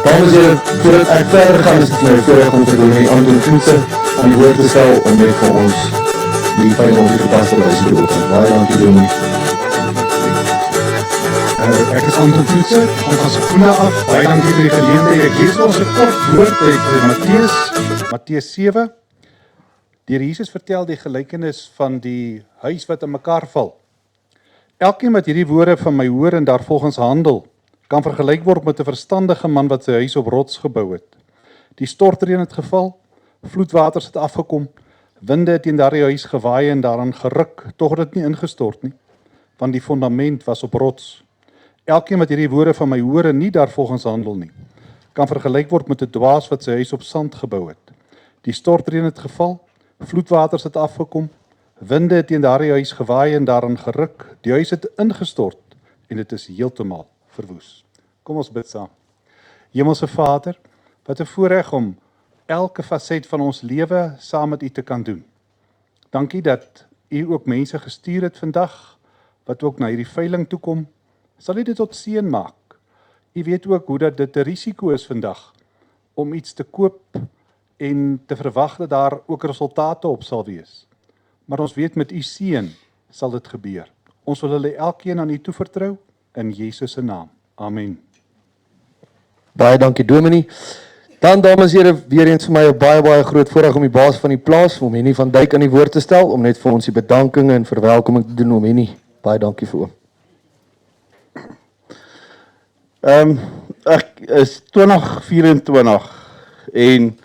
Dames en heren, voordat ik verder ga, is het mij voorrecht om te doen met Anton Kloetsen aan die woord te stellen om net voor ons die fijn om die gepaste wijze te openen. Baie dankie doen. Ek is Anton Kloetsen, van Sakuna af. Baie dankie vir die geleentheid. Ek lees ons 'n kort woord uit Matteus 7. Deur Jesus vertel die gelykenis van die huis wat in mekaar val. Elkeen wat hierdie woorde van my hoor en daarvolgens handel, kan vergelyk word met 'n verstandige man wat sy huis op rots gebou het. Die stortreën het geval, vloedwaters het afgekom, winde het teen daardie huis gewaai en daaraan geruk, tog het dit nie ingestort nie, want die fondament was op rots. Elkeen wat hierdie woorde van my hoor en nie daarvolgens handel nie, kan vergelyk word met 'n dwaas wat sy huis op sand gebou het. Die stortreën het geval, vloedwaters het afgekom, winde het teen daardie huis gewaai en daaraan geruk, die huis het ingestort en dit is heeltemal verwoes. Kom ons bid saam. Hemelse Vader, wat 'n voorreg om elke faset van ons lewe saam met U te kan doen. Dankie dat U ook mense gestuur het vandag, wat ook na hierdie veiling toe kom. Sal U dit tot seën maak? U weet ook hoe dat dit 'n risiko is vandag, om iets te koop en te verwag dat daar ook resultate op sal wees. Maar ons weet met U seën sal dit gebeur. Ons wil hulle elkeen aan U toevertrou, in Jesus se naam. Amen. Baie dankie Dominee. Dan dames en here, weer eens vir my 'n baie groot voorreg om die baas van die plaas, om Henny van Dijk aan die woord te stel, om net vir ons die bedankinge en verwelkoming te doen om Henny. Baie dankie vir oom. Ek is 2024 en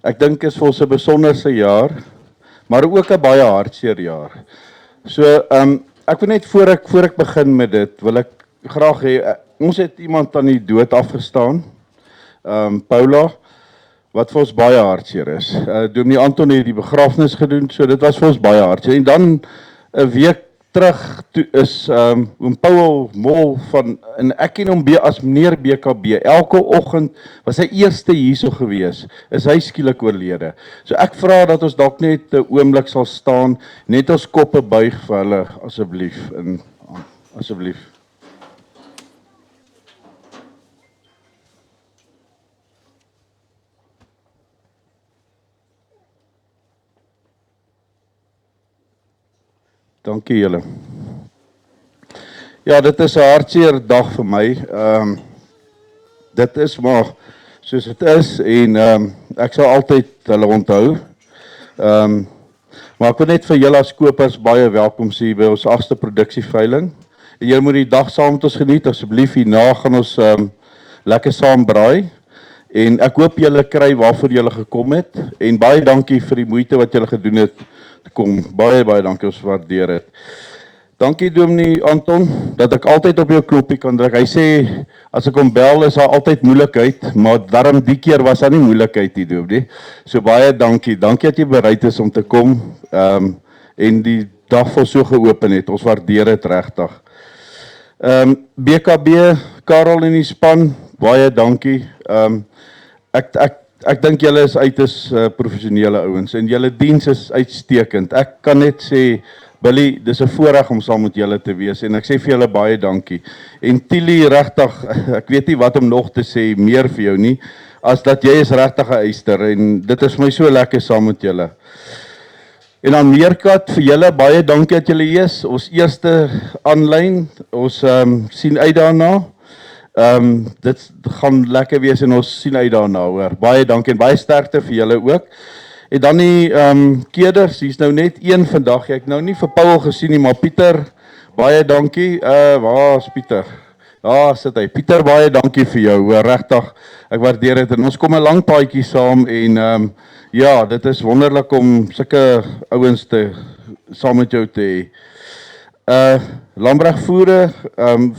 ek dink is vir ons 'n besonderse jaar, maar ook 'n baie hartseer jaar. So ek wil net voor ek begin met dit, wil ek graag hê, ons het iemand aan die dood afgestaan, Paula, wat vir ons baie hartseer is. Dominee Anton het die begrafnis gedoen, so dit was vir ons baie hartseer. En dan 'n week terug is oom Paul Mol en ek ken hom as meneer BKB. Elke oggend was hy eerste hierso gewees, is hy skielik oorlede. So ek vra dat ons dalk net 'n oomblik sal staan, net ons koppe buig vir hulle asseblief. Asseblief. Dankie julle. Ja, dit is 'n hartseer dag vir my. Dit is maar soos dit is en ek sal altyd hulle onthou. Maar ek wil net vir julle as kopers baie welkom sê by ons 8ste produksieveiling. En julle moet die dag saam met ons geniet. Asseblief hierna gaan ons lekker saam braai. En ek hoop julle kry waarvoor julle gekom het. En baie dankie vir die moeite wat julle gedoen het. Kom, baie dankie, ons waardeer dit. Dankie Dominee Anton, dat ek altyd op jou knoppie kan druk. Hy sê, as ek hom bel is daar altyd moeilikheid, maar daarom die keer was daar nie moeilikheid nie, Dominee. So baie dankie, dankie dat jy bereid is om te kom, en die dag vol so geopen het, ons waardeer dit regtig. BKB, Karel en die span, baie dankie. Ek dink julle is uiters professionele ouens en julle diens is uitstekend. Ek kan net sê, Billy, dis 'n voorreg om saam met julle te wees en ek sê vir julle baie dankie. En Tilly, regtig, ek weet nie wat om nog te sê meer vir jou nie, as dat jy is regtig 'n eyster en dit is vir my so lekker saam met julle. En aan Meerkat, vir julle baie dankie dat julle is. Ons eerste aanlyn, ons sien uit daarna. Dit gaan lekker wees en ons sien uit daarna hoor. Baie dankie en baie sterkte vir julle ook. En dan die Keders, hier's nou net een vandag. Ek nou nie vir Paul gesien nie, maar Pieter, baie dankie. Waar is Pieter? Daar sit hy. Pieter, baie dankie vir jou. Hoor, regtig, ek waardeer dit. En ons kom 'n lang paadjie saam en ja, dit is wonderlik om sulke ouens saam met jou te hê. Lambreg voere,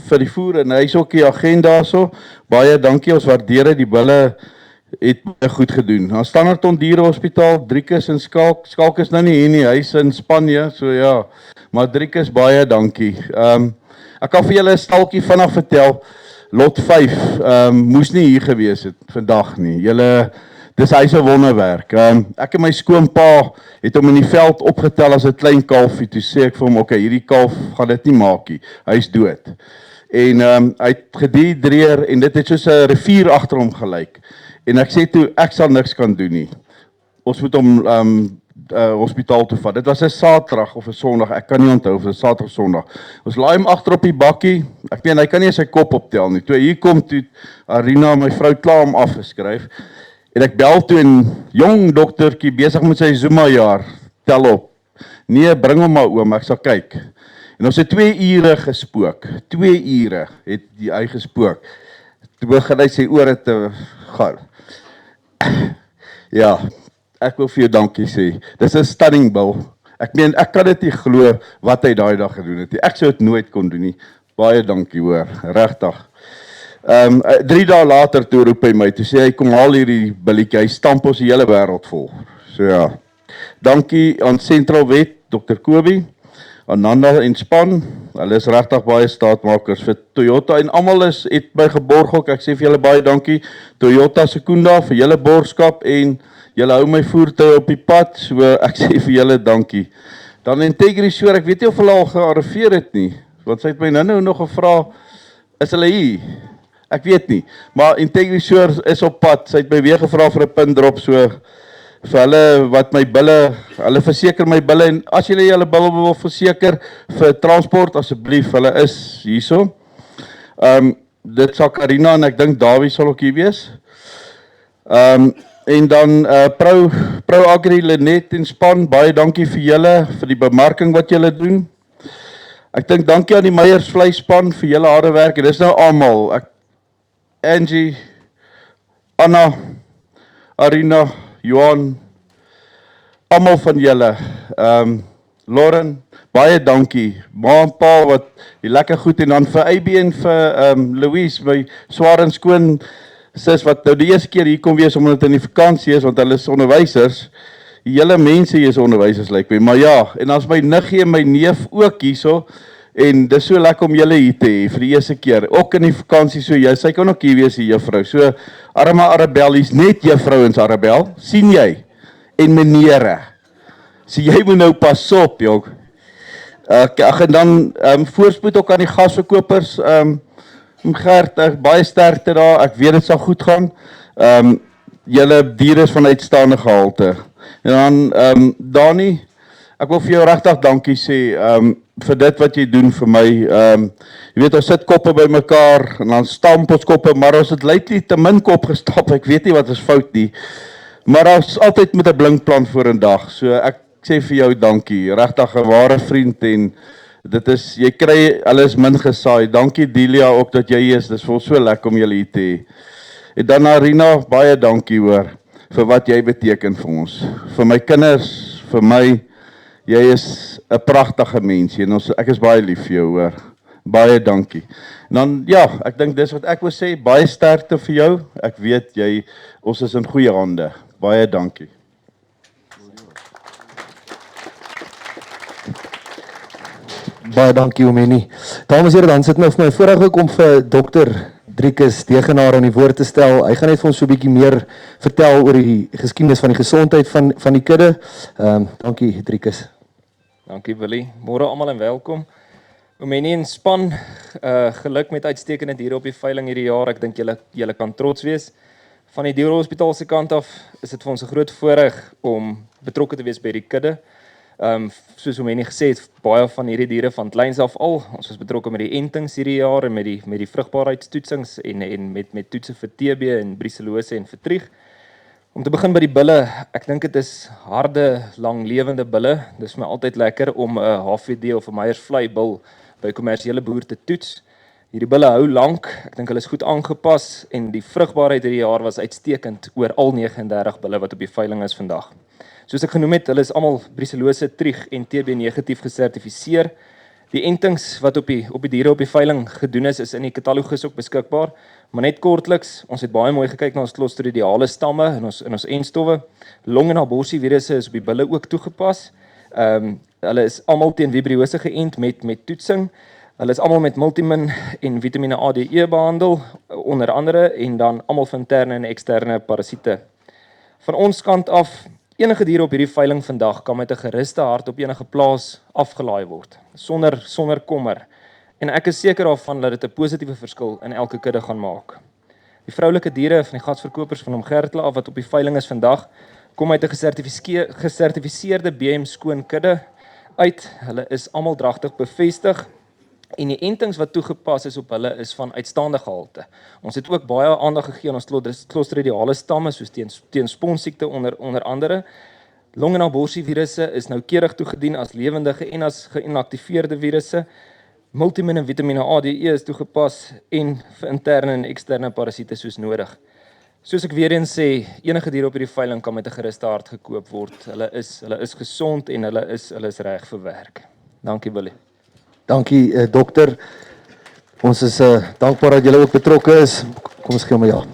vir die voer en hy's ook die agenda so. Baie dankie, ons waardeer dit, die bulle het baie goed gedoen. Dan Standerton Dierehospitaal, Driekus en Skalk is nou nie hier nie, hy's in Spanje, so ja. Maar Driekus, baie dankie. Ek kan vir julle 'n stalkie vinnig vertel. Lot 5 moes nie hier gewees het vandag nie. dis hy's 'n wonderwerk. Ek en my skoonpa het hom in die veld opgetel as 'n klein kalfie. Toe sê ek vir hom, okay, hierdie kalf gaan dit nie maak nie. Hy's dood. En hy het gedehidreer en dit het soos 'n rivier agter hom gelyk. En ek sê toe, ek sal niks kan doen nie. Ons moet hom hospitaal toe vat. Dit was 'n Saterdag of 'n Sondag, ek kan nie onthou of 'n Saterdag of Sondag. Ons laai hom agter op die bakkie. Ek meen hy kan nie sy kop optel nie. Toe hier kom toe Arina, my vrou, klaar hom afgeskryf. En ek bel toe en jong doktertjie besig met sy Zuma jaar, tel op. Nee, bring hom maar oom, ek sal kyk. En ons het 2 ure gespook. 2 ure het hy gespook. Toe begin hy sy ore te gaan. Ja, ek wil vir jou dankie sê. Dis 'n stunning bil. Ek meen, ek kan dit nie glo wat hy daai dag gedoen het nie. Ek sou dit nooit kon doen nie. Baie dankie hoor, regtig. 3 dae later toe roep hy my, toe sê hy, kom haal hierdie billetjie, hy stamp ons die hele wêreld vol. So ja, dankie aan Central Wet, Dr. Kobie, aan Nanda en span, hulle is regtig baie staatmakers vir Toyota en almal het my geborg ook, ek sê vir julle baie dankie, Toyota Secunda vir julle borgskap en julle hou my voertuig op die pad, so ek sê vir julle dankie. Dan Integrity Shore, ek weet nie of hulle al gearriveer het nie, want sy het my nou nog gevra, is hulle hier? Ek weet nie, maar Integrity Shore is op pad, sy het my weer gevra vir 'n pindrop, so vir hulle wat my bulle, hulle verseker my bulle, en as julle julle bulle wil verseker vir transport, asseblief, hulle is hierso. Dit sal Karina en ek dink Dawie sal ook hier wees. En dan Pro Agri, Lenet en span, baie dankie vir julle, vir die bemarking wat julle doen. Ek dink dankie aan die Meyers vleisspan vir julle harde werk, en dis nou almal, Angie, Anna, Arina, Johan, almal van julle, Lauren, baie dankie, ma en pa wat die lekker goed, en dan vir AB en vir Louise, my swaar en skoon sis, wat nou die eerste keer hier kom wees, omdat in die vakansie is, want hulle is onderwysers, die hele mense hier is onderwysers, lyk my, maar ja, en as my niggie en my neef ook hierso, en dis so lekker om julle hier te hê, vir die eerste keer, ook in die vakansie, so jy, sy kan ook hier wees, die juffrou, so, arme Arabel, hier's net juffrouens Arabel, sien jy, en menere, so jy moet nou pas op, jong, en dan, voorspoed ook aan die gasverkopers, Gert, baie sterkte daar, ek weet dit sal goed gaan, julle diere is van uitstaande gehalte, en dan, Dani, ek wil vir jou regtig dankie sê, vir dit wat jy doen vir my, jy weet, ons sit koppe by mekaar, en dan stamp ons koppe, maar ons het lately te min kop gestap, ek weet nie wat is fout nie, maar ons altyd met 'n blink plan voor 'n dag, so ek sê vir jou dankie, regtig 'n ware vriend, en dit is, jy kry, hulle is min gesaai, dankie Delia ook dat jy is, dit is vir ons so lekker om julle hier te hê, en dan Arina, baie dankie hoor, vir wat jy beteken vir ons, vir my kinders, vir my, jy is 'n pragtige mens, en ek is baie lief vir jou hoor, baie dankie. En dan, ja, ek dink dis wat ek wil sê, baie sterkte vir jou, ek weet ons is in goeie hande, baie dankie. Baie dankie oom Henny. Dames en here, dan sit my vir my voorreg ook om vir Dr. Driekus Degenaar aan die woord te stel. Hy gaan net vir ons so 'n bietjie meer vertel oor die geskiedenis van die gesondheid van die kudde. Dankie Driekus. Dankie Willie. Môre almal en welkom. Oom Henny en span, geluk met uitstekende diere op die veiling hierdie jaar. Ek dink julle kan trots wees. Van die dierehospitaal se kant af is dit vir ons 'n groot voorreg om betrokke te wees by die kudde. Soos oom Henny gesê het, baie van hierdie diere van kleins af al. Ons was betrokke met die entings hierdie jaar en met die vrugbaarheidstoetsings en met toetse vir TB en brucellose en vertrieg. Om te begin by die bulle, ek dink dit is harde, langlewende bulle. Dis vir my altyd lekker om 'n HVD of 'n Meyers vlei bil by kommersiële boer te toets. Hierdie bulle hou lank, ek dink hulle is goed aangepas en die vrugbaarheid hierdie jaar was uitstekend oor al 39 bulle wat op die veiling is vandag. Soos ek genoem het, hulle is almal brucellose, trieg en TB negatief gesertifiseer. Die entings wat op die diere op die veiling gedoen is in die katalogus ook beskikbaar. Maar net kortliks, ons het baie mooi gekyk na ons clostridiale stamme in ons enstowwe. Long- en abortusvirusse is op die bulle ook toegepas. Hulle is almal teen vibriose geënt met toetsing. Hulle is almal met multimin en vitamine A, D, E behandel onder andere en dan almal vir interne en eksterne parasiete. Van ons kant af, enige dier op hierdie veiling vandag kan met 'n geruste hart op enige plaas afgelaai word, sonder kommer. En ek is seker daarvan dat dit 'n positiewe verskil in elke kudde gaan maak. Die vroulike diere van die gatsverkopers van Omgertla af wat op die veiling is vandag, kom uit 'n gesertifiseerde BM skoon kudde uit. Hulle is almal dragtig bevestig en die entings wat toegepas is op hulle is van uitstaande gehalte. Ons het ook baie aandag gegee aan ons clostridiale stamme soos teen sponsiekte onder andere. Long- en abortusvirusse is noukeurig toegedien as lewendige en as geïnaktiveerde virusse. Multimin en Vitamine A, D, E is toegepas en vir interne en eksterne parasiete soos nodig. Soos ek weer eens sê, enige dier op hierdie veiling kan met 'n geruste hart gekoop word. Hulle is gesond en hulle is reg vir werk. Dankie Willie. Dankie dokter. Ons is dankbaar dat julle ook betrokke is. Kom ons gee hom 'n ja.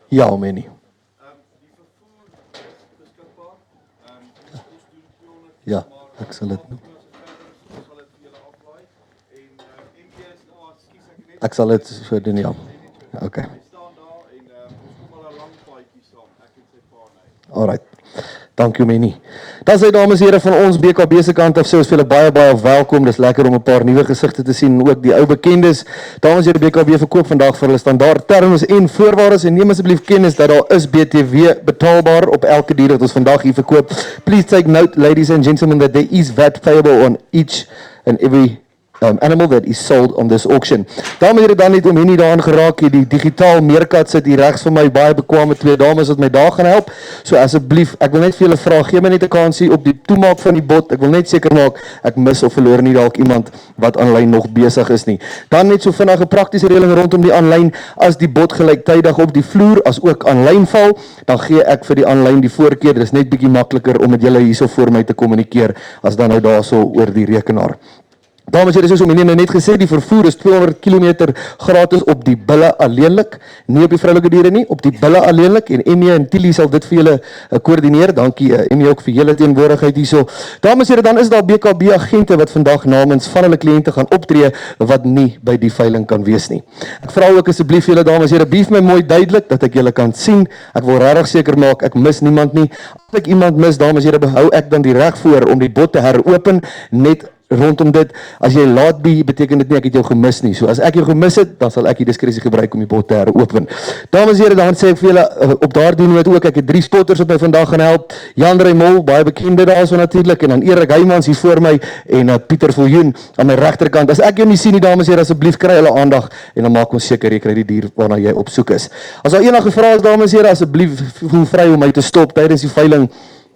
Ja, Manny. Ja, ek sal dit doen. Ek sal dit vir doen, ja. Okay. Alright. Dankie Manny. Dan sê dames en here van ons BKB se kant af sê ons vir julle baie welkom. Dis lekker om 'n paar nuwe gesigte te sien en ook die ou bekendes. Dames en here, BKB verkoop vandag vir hulle standaard terme en voorwaardes en neem asseblief kennis dat daar is BTW betaalbaar op elke dier wat ons vandag hier verkoop. Please take note, ladies and gentlemen, that there is VAT payable on each and every animal that is sold on this auction. Dames en here, dan net om hier daaraan geraak, die digitaal meerkat sit hier regs van my, baie bekwame twee dames wat my daar gaan help. So asseblief, ek wil net vir julle vra, gee my net 'n kansie op die toemaak van die bot. Ek wil net seker maak ek mis of verloor nie dalk iemand wat aanlyn nog besig is nie. Dan net so vinnige praktiese reëling rondom die aanlyn, as die bot gelyktydig op die vloer as ook aanlyn val, dan gee ek vir die aanlyn die voorkeur. Dit is net bietjie makliker om met julle hierso voor my te kommunikeer as dan nou daarso oor die rekenaar. Dames en here, soos Omenie net gesê, die vervoer is 200 km gratis op die bulle alleenlik, nie op die vroulike diere nie, op die bulle alleenlik, en Emmy en Tilly sal dit vir julle koördineer. Dankie Emmy ook vir julle teenwoordigheid hierso. Dames en here, dan is daar BKB agente wat vandag namens van hulle kliënte gaan optree wat nie by die veiling kan wees nie. Ek vra ook asseblief julle dames en here, brief my mooi duidelik dat ek julle kan sien. Ek wil regtig seker maak ek mis niemand nie. As ek iemand mis, dames en here, behou ek dan die reg voor om die bot te heropen net rondom dit. As jy laat be, beteken dit nie ek het jou gemis nie. So as ek jou gemis het, dan sal ek die diskresie gebruik om die bot te heropen. Dames en here, dan sê ek vir julle op daardie noot ook, ek het 3 spotters wat my vandag gaan help. Jan Raymol, baie bekende daarso natuurlik, en dan Erik Heymans hier voor my en Pieter Viljoen aan my regterkant. As ek jou nie sien nie, dames en here, asseblief kry hulle aandag en dan maak ons seker jy kry die dier waarna jy op soek is. As daar enige vrae is, dames en here, asseblief voel vry om my te stop tydens die veiling.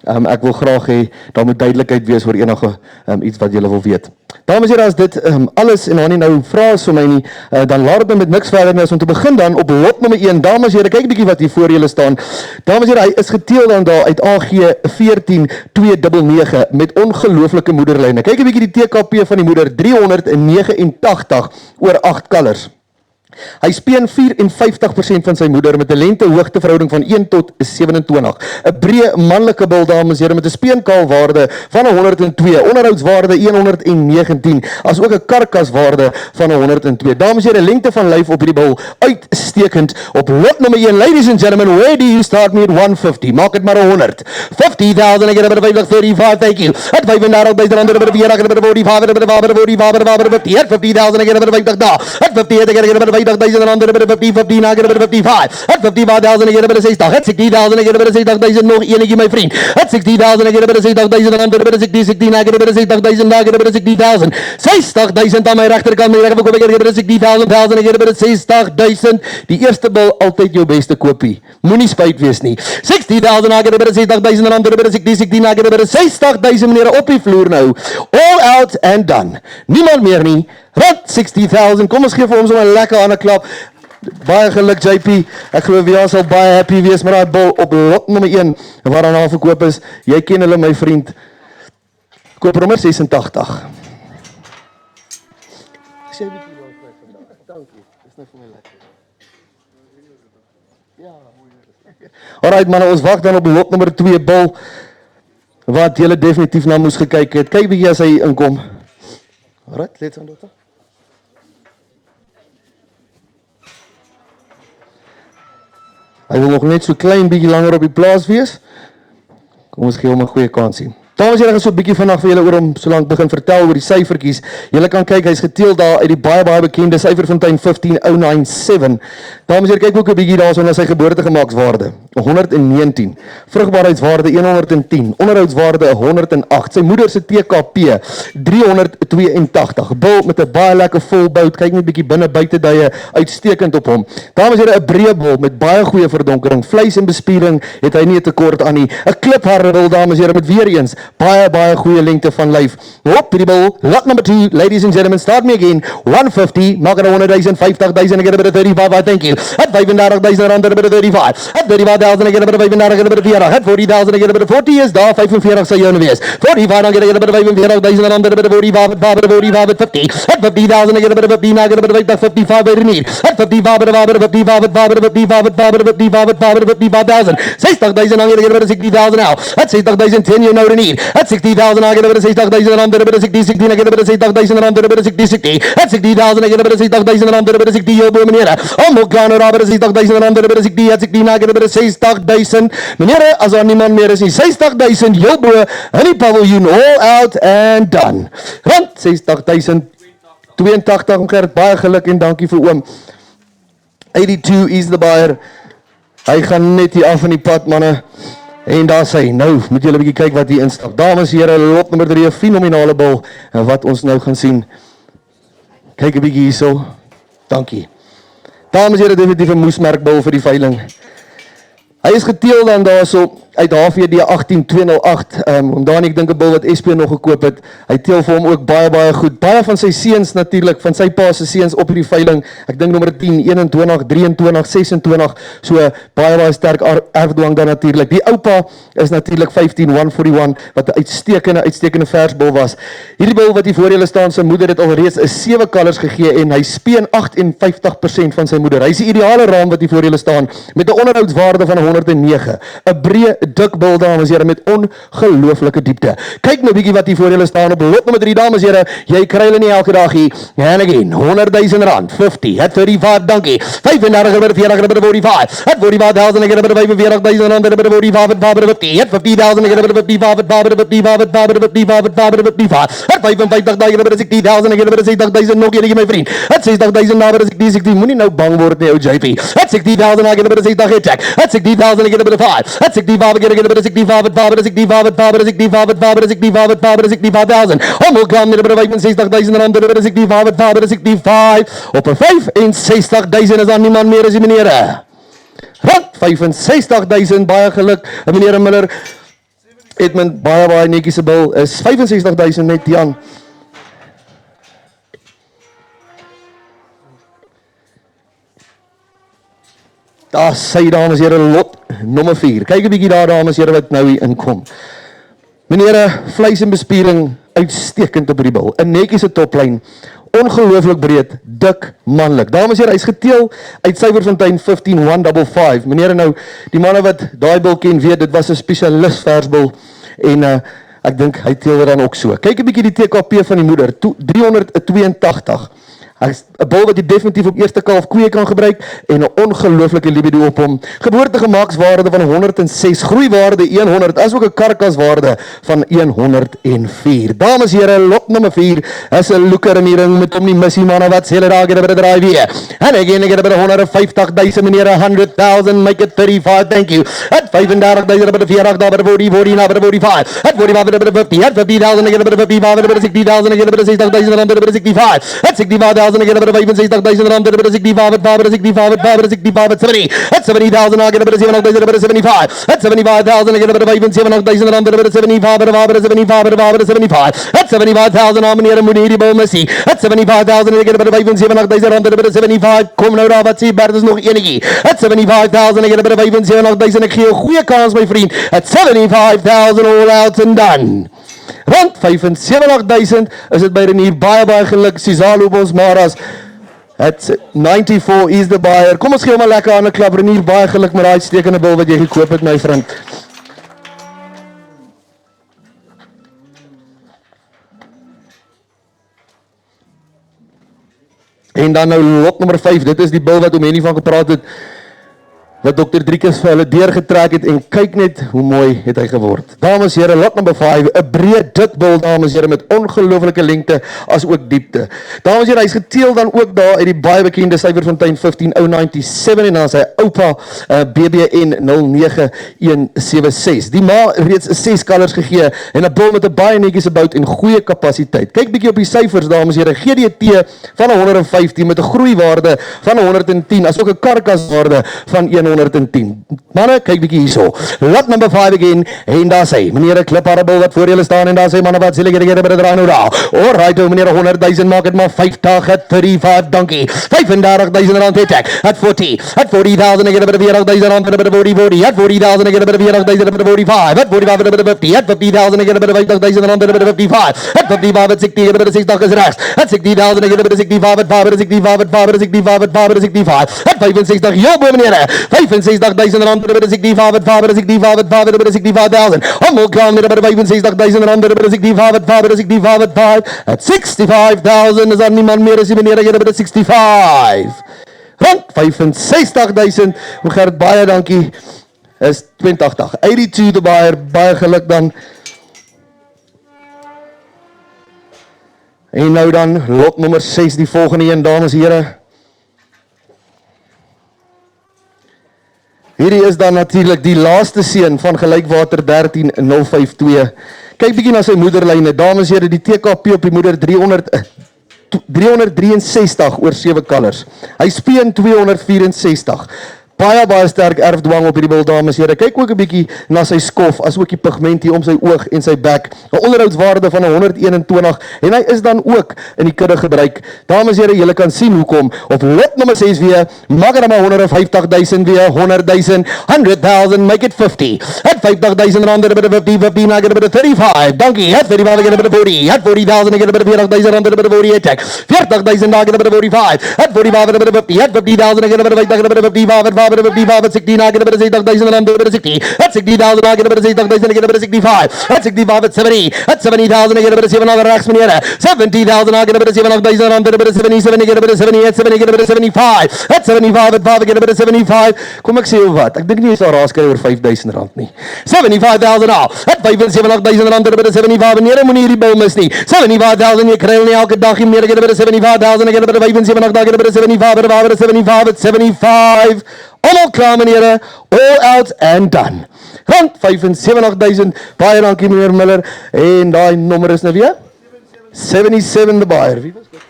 Ek wil graag hê daar moet duidelikheid wees oor enige iets wat julle wil weet. Dames en here, as dit alles en dan nou vrae is vir my nie, dan laat dit met niks verder nie as om te begin dan op lot nommer 1. Dames en here, kyk 'n bietjie wat hier voor julle staan. Dames en here, hy is geteel dan daar uit AG 14299 met ongelooflike moederlyne. Kyk 'n bietjie die TKP van die moeder, 389 oor 8 kalvers. Hy speen 54% van sy moeder met 'n lengte-hoogte verhouding van 1 tot 27. 'n breë manlike bil, dames en here, met 'n speenkaalwaarde van 102, onderhoudswaarde 119, as ook 'n karkaswaarde van 102. Dames en here, lengte van lyf op hierdie bil uitstekend. Op lot nommer 1, ladies and gentlemen, where do you start me at 150? Maak dit maar 100. 50,000 ek het by 35, thank you. At 35,000 ander by 45, by 45, by 50,000 ek het by 50 da. At 50 ek het by 50,000 ander by 50, ek het by 55. At 55,000 ek het by 60. At 60,000 ek het by 60,000 nog enetjie my vriend. At 60,000 ek het by 60,000 ander by 60, ek het by 60,000 ek het by 60,000. 60,000 aan my regterkant, my regverkoop ek het by 60,000 ek het by 60,000. Die eerste bil altyd jou beste koopie. Moenie spyt wees nie. 60,000 ek het by 60,000 en ander by 60 ek het by 60,000 meneer op die vloer nou. All out and done. Niemand meer nie. Wat 60,000. Kom ons gee vir hom so 'n lekker hande klap. Baie geluk JP. Ek glo wie sal baie happy wees met daai bil op lot nommer 1 waar daarna verkoop is. Jy ken hulle my vriend. Koop nommer 86. Sê 'n bietjie wou kry vandag. Dankie. Dis nou vir my lekker. Ja. Alright manne, ons wag dan op lot nommer 2 bil wat julle definitief na moes gekyk het. Kyk bietjie as hy inkom. Alright, let's on dokter. Hy wil nog net so klein bietjie langer op die plaas wees. Kom ons gee hom 'n goeie kansie. Dames en here, ek gaan so 'n bietjie vandag vir julle oor hom solank begin vertel oor die syfertjies. Julle kan kyk, hy's geteel daar uit die baie bekende Syferfontein 15097. Dames en here, kyk ook 'n bietjie daarso na sy geboortegemakswaarde. 119. Vrugbaarheidswaarde 110. Onderhoudswaarde 108. Sy moeder se TKP 382. Bil met 'n baie lekker volbout. Kyk net bietjie binne buiteduie uitstekend op hom. Dames en here, 'n breë bil met baie goeie verdonkering. Vleis en bespiering het hy nie 'n tekort aan nie. 'n Klipharde bil, dames en here, met weer eens baie goeie lengte van lyf. Hop, hierdie bil. Lot number 2, ladies and gentlemen, start me again. 150, maak er 100,000, 50,000, I get a bit of 35, I thank you. At 35,000 rand, a bit of 35. At 35,000, I get a bit of 35, a bit of 40. At 40,000, I get a bit of 40 is daar, 45 sal jou wees. 45, I get a bit of 45,000 rand, a bit of 45, 45, 50. At 50,000, I get a bit of 50, I get a bit of 55 by the need. At 55, 55,000. 60,000, I get a bit of 60,000 now. At 60,000, 10 you know the need. At 60,000, I get a bit of 60,000 rand, a bit of 60, 16, I get a bit of 60,000 rand, a bit of 60, 60. At 60,000, I get a bit of 60,000 rand, a bit of 60, jou meneer. Om kan er aber 60,000 rand, a bit of 60, at 60, I get a bit of 60,000. Meneer, as daar niemand meer is nie, 60,000 jou bo in die paviljoen, all out and done. Rand 60,000 82 om Gert, baie geluk en dankie vir oom. 82 is the buyer. Hy gaan net hier af in die pad, manne. En daar sê, nou moet julle 'n bietjie kyk wat hier instap. Dames en here, lot nommer 3, 'n fenominale bil en wat ons nou gaan sien. Kyk 'n bietjie hierso. Dankie. Dames en here, definitief 'n moesmerkbil vir die veiling. Hy is geteel dan daarso uit HVD 18208. Omdat ek dink 'n bil wat SP nog gekoop het. Hy teel vir hom ook baie goed. Baie van sy seuns natuurlik, van sy pa se seuns op hierdie veiling. Ek dink nommer 10, 21, 23, 26. So baie sterk erfdwang dan natuurlik. Die oupa is natuurlik 15141 wat 'n uitstekende versbil was. Hierdie bil wat hier voor julle staan, sy moeder het alreeds 'n 7 kalvers gegee en hy speen 58% van sy moeder. Hy is die ideale raam wat hier voor julle staan met 'n onderhoudswaarde van 109. 'n breë dik bil, dames en here, met ongelooflike diepte. Kyk nou bietjie wat hier voor julle staan op lot nommer 3, dames en here. Jy kry hulle nie elke dag hier. And again, 100,000 rand, 50, at 35, dankie. 35, at 40, at 45. At 45,000, I get a bit of 45,000 rand, at 45, at 50. At 50,000, I get a bit of 55, at 55, at 55, at 55. At 55,000, I get a bit of 60,000, I get a bit of 60,000, nog een my vriend. At 60,000, nou bit of 60, moenie nou bang word nie, ou JP. At 60,000, I get a bit of 60, check. At 60,000, I get a bit of 5. At 65, I get a bit of 65, at 5, at 65, at 5, at 65, at 5, at 65, at 5, at 65,000. Almal kan met 'n bit of 65,000 rand, 'n bit of 65, at 5, at 65. Op 'n 65,000 is dan niemand meer as die meneere. Rand 65,000, baie geluk, meneer Miller. Edmund, baie netjie se bil is 65,000 net Jan. Daar sê dames en here, lot nommer 4. Kyk 'n bietjie daar, dames en here, wat nou hier inkom. Meneere, vleis en bespiering uitstekend op die bil. 'n netjiese toplyn, ongelooflik breed, dik, manlik. Dames en here, hy's geteel uit Syferfontein 15155. Meneere, nou die manne wat daai bil ken weet, dit was 'n spesialis versbil en ek dink hy teel dit dan ook so. Kyk 'n bietjie die TKP van die moeder, 382. Hy's 'n bil wat jy definitief op eerste kalf koeie kan gebruik en 'n ongelooflike libido op hom. Geboortegemakswaarde van 106, groeiwaarde 100, asook 'n karkaswaarde van 104. Dames en here, lot nommer 4 is 'n looker in die ring met hom nie missie manne wat sê hulle daar gee 'n bit draai weer. En again, ek het 'n bit 150,000 meneere, 100,000, make it 35, thank you. At 35,000, a bit 40, daar bit 40, now bit 45. At 45, a bit 50, at 50,000, I get a bit 55, a bit 60,000, I get a bit 60,000 rand, a bit 65. At 65,000, I get a bit 65,000 rand, a bit 65, at 5, at 65, at 5, at 65, at 70. At 70,000, I get a bit 7,000, a bit 75. At 75,000, I get a bit 7,000 rand, a bit 75, at 5, at 75, at 5, at 75. At 75,000, meneer moet hierdie bil missie. At 75,000, I get a bit 7,000 rand, a bit 75. Kom nou daar, wat sê Bert, is nog enetjie. At 75,000, I get a bit 7,000. Ek gee 'n goeie kans my vriend. At 75,000, all out and done. Rand 75,000 is dit by Renier, baie geluk, Sizalo Bosmaras. At 94 is the buyer. Kom ons gee hom 'n lekker aan 'n klap, Renier, baie geluk met daai uitstekende bil wat jy gekoop het my vriend. En dan nou lot nommer 5, dit is die bil wat Omeni van gepraat het. wat Dr. Driekus vir hulle deurgetrek het en kyk net hoe mooi het hy geword. Dames en here, lot number 5, 'n breë dik bil, dames en here, met ongelooflike lengte as ook diepte. Dames en here, hy's geteel dan ook daar uit die baie bekende Syferfontein 15097 en dan sy oupa BBN 09176. Die ma reeds 6 kalvers gegee en 'n bil met 'n baie netjiese bout en goeie kapasiteit. Kyk bietjie op die syfers, dames en here, GDT van 115 met 'n groeiwaarde van 110 asook 'n karkaswaarde van 110. Manne, kyk bietjie hierso. Lot number 5 again. En daar sê, meneer 'n klipharrebel wat voor julle staan en daar sê manne wat sê julle by die draai nou daar. Alright, meneer 100,000 maak dit maar 50 at 35, dankie. 35,000 rand het ek. At 40. At 40,000 again by die 40,000 rand by die 40. At 40,000 again by die 40,000 by die 45. At 45 by die 50. At 50,000 again by die 50,000 rand by die 55. At 55 at 60 by die 60 is rechts. At 60,000 again by die 65 at 5 by die 65 at 5 by die 65 at 5 by die 65. At 65, ja bo meneer. 65,000 rand by die 65 at 5 by die 65 at 5 by die 65,000. Almal klaar met by die 65,000 rand by die 65 at 5 by die 65 at 5 at 65,000 is daar niemand meer as die meneer by die 65. Rand 65,000. Gerrit, baie dankie. Is 82. 82 die baie geluk dan. En nou dan lot nommer 6, die volgende een, dames en here. Hierdie is dan natuurlik die laaste seun van gelykwater 13052. Kyk bietjie na sy moederlyne, dames en here, die TKP op die moeder 363 oor 7 kalvers. Hy speen 264. Baie sterk erfdwang op hierdie bil, dames en here. Kyk ook 'n bietjie na sy skof, as ook die pigment hier om sy oog en sy bek. 'n Onderhoudswaarde van 121 en hy is dan ook in die kudde gebruik. Dames en here, julle kan sien hoekom. Op lot nommer 6 weer, maak dit maar 150,000 weer, 100,000, 100,000, make it 50. At 50,000 rand by die 50, 50 na by die 35. Dankie. At 35 by die 40. At 40,000 by die 40,000 rand by die 40 attack. 40,000 na by die 45. At 45 by die 50. At 50,000 by die 50 by die 55. At 60 na by die 60,000 rand by die 60. At 60,000 na by die 60,000 by die 65. At 65 at 70. At 70,000 na by die 7 na rechts meneer. 70,000 na by die 7,000 rand by die 77 na by die 70 at 70 by die 75. At 75 at 5 by die 75. Kom ek sê hoe wat? Ek dink nie jy sal raas kry oor 5,000 rand nie. 75,000 now. At 75,000 rand by die 75. Meneer moenie hierdie bil mis nie. 75,000 jy kry nie elke dag nie meer by die 75,000 by die 75 by die 75 by die 75 at 75. Almal klaar meneer, all out and done. Rand 75,000, baie dankie meneer Miller, en daai nommer is nou weer? 77 die baier. Wie was dit?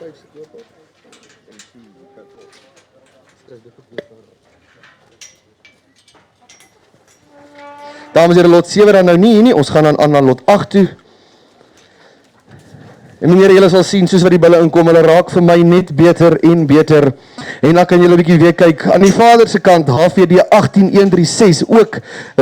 Dames en here, lot 7 dan nou nie hier nie, ons gaan dan aan na lot 8 toe. En meneer, julle sal sien, soos wat die bulle inkom, hulle raak vir my net beter en beter. En dan kan julle 'n bietjie weer kyk, aan die vader se kant, HVD 18136, ook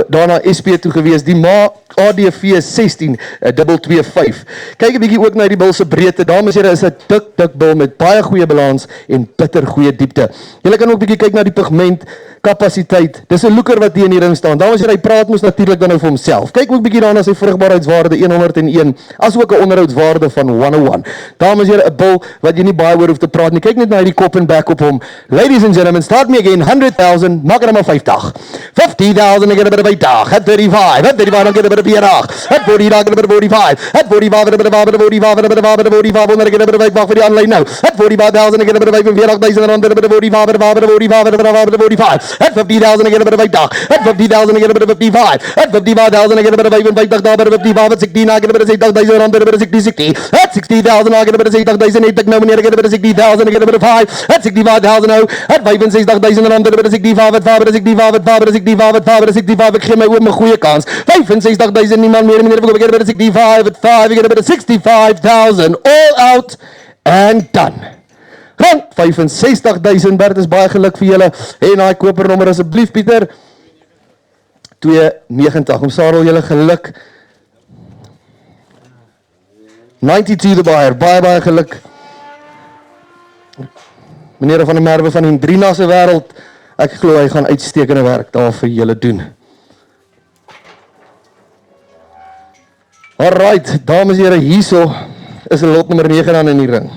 daarna SP toe gewees, die ma ADV 16225. Kyk 'n bietjie ook na die bil se breedte, dames en here, is 'n dik bil met baie goeie balans en bitter goeie diepte. Julle kan ook bietjie kyk na die pigment, kapasiteit. Dis 'n loeker wat hier in die ring staan. Dames en here, hy praat mos natuurlik dan nou vir homself. Kyk ook bietjie daarna sy vrugbaarheidswaarde 101, as ook 'n onderhoudswaarde van 101. Dames en here, 'n bil wat jy nie baie oor hoef te praat nie. Kyk net na hierdie kop en bek op hom. Ladies and gentlemen, start me again. 100,000, maak dit maar 50. 50,000 again by the 50. At 35. At 35 again by the 40. At 40 again by the 45. At 45 by the 45 by the 45 onder again by the 5 vir die aanlyn nou. At 45,000 again by the 45,000 rand by the 45 by the 45 by the 45. At 50,000 again by the 50. At 50,000 again by the 55. At 55,000 again by the 55 daar by the 55 at 60 again by the 60,000 rand by the 60. At 60,000 again by the 60,000 het ek nou meneer again by the 60,000 again by the 5. At 65,000 nou. At 65,000 rand by the 65 at 5 by the 65 at 5 by the 65 at 5 by the 65. Ek gee my oom 'n goeie kans. 65,000 niemand meer meneer ek again by the 65 at 5 again by the 65,000 all out and done. Rand 65,000, Bert, is baie geluk vir julle. En daai kopernommer asseblief Pieter. 290. Om Sarel julle geluk. 92 die baier, baie geluk. Meneer van der Merwe van die Drina se wêreld. Ek glo hy gaan uitstekende werk daar vir julle doen. Alright, dames en here, hierso is lot nommer 9 dan in die ring.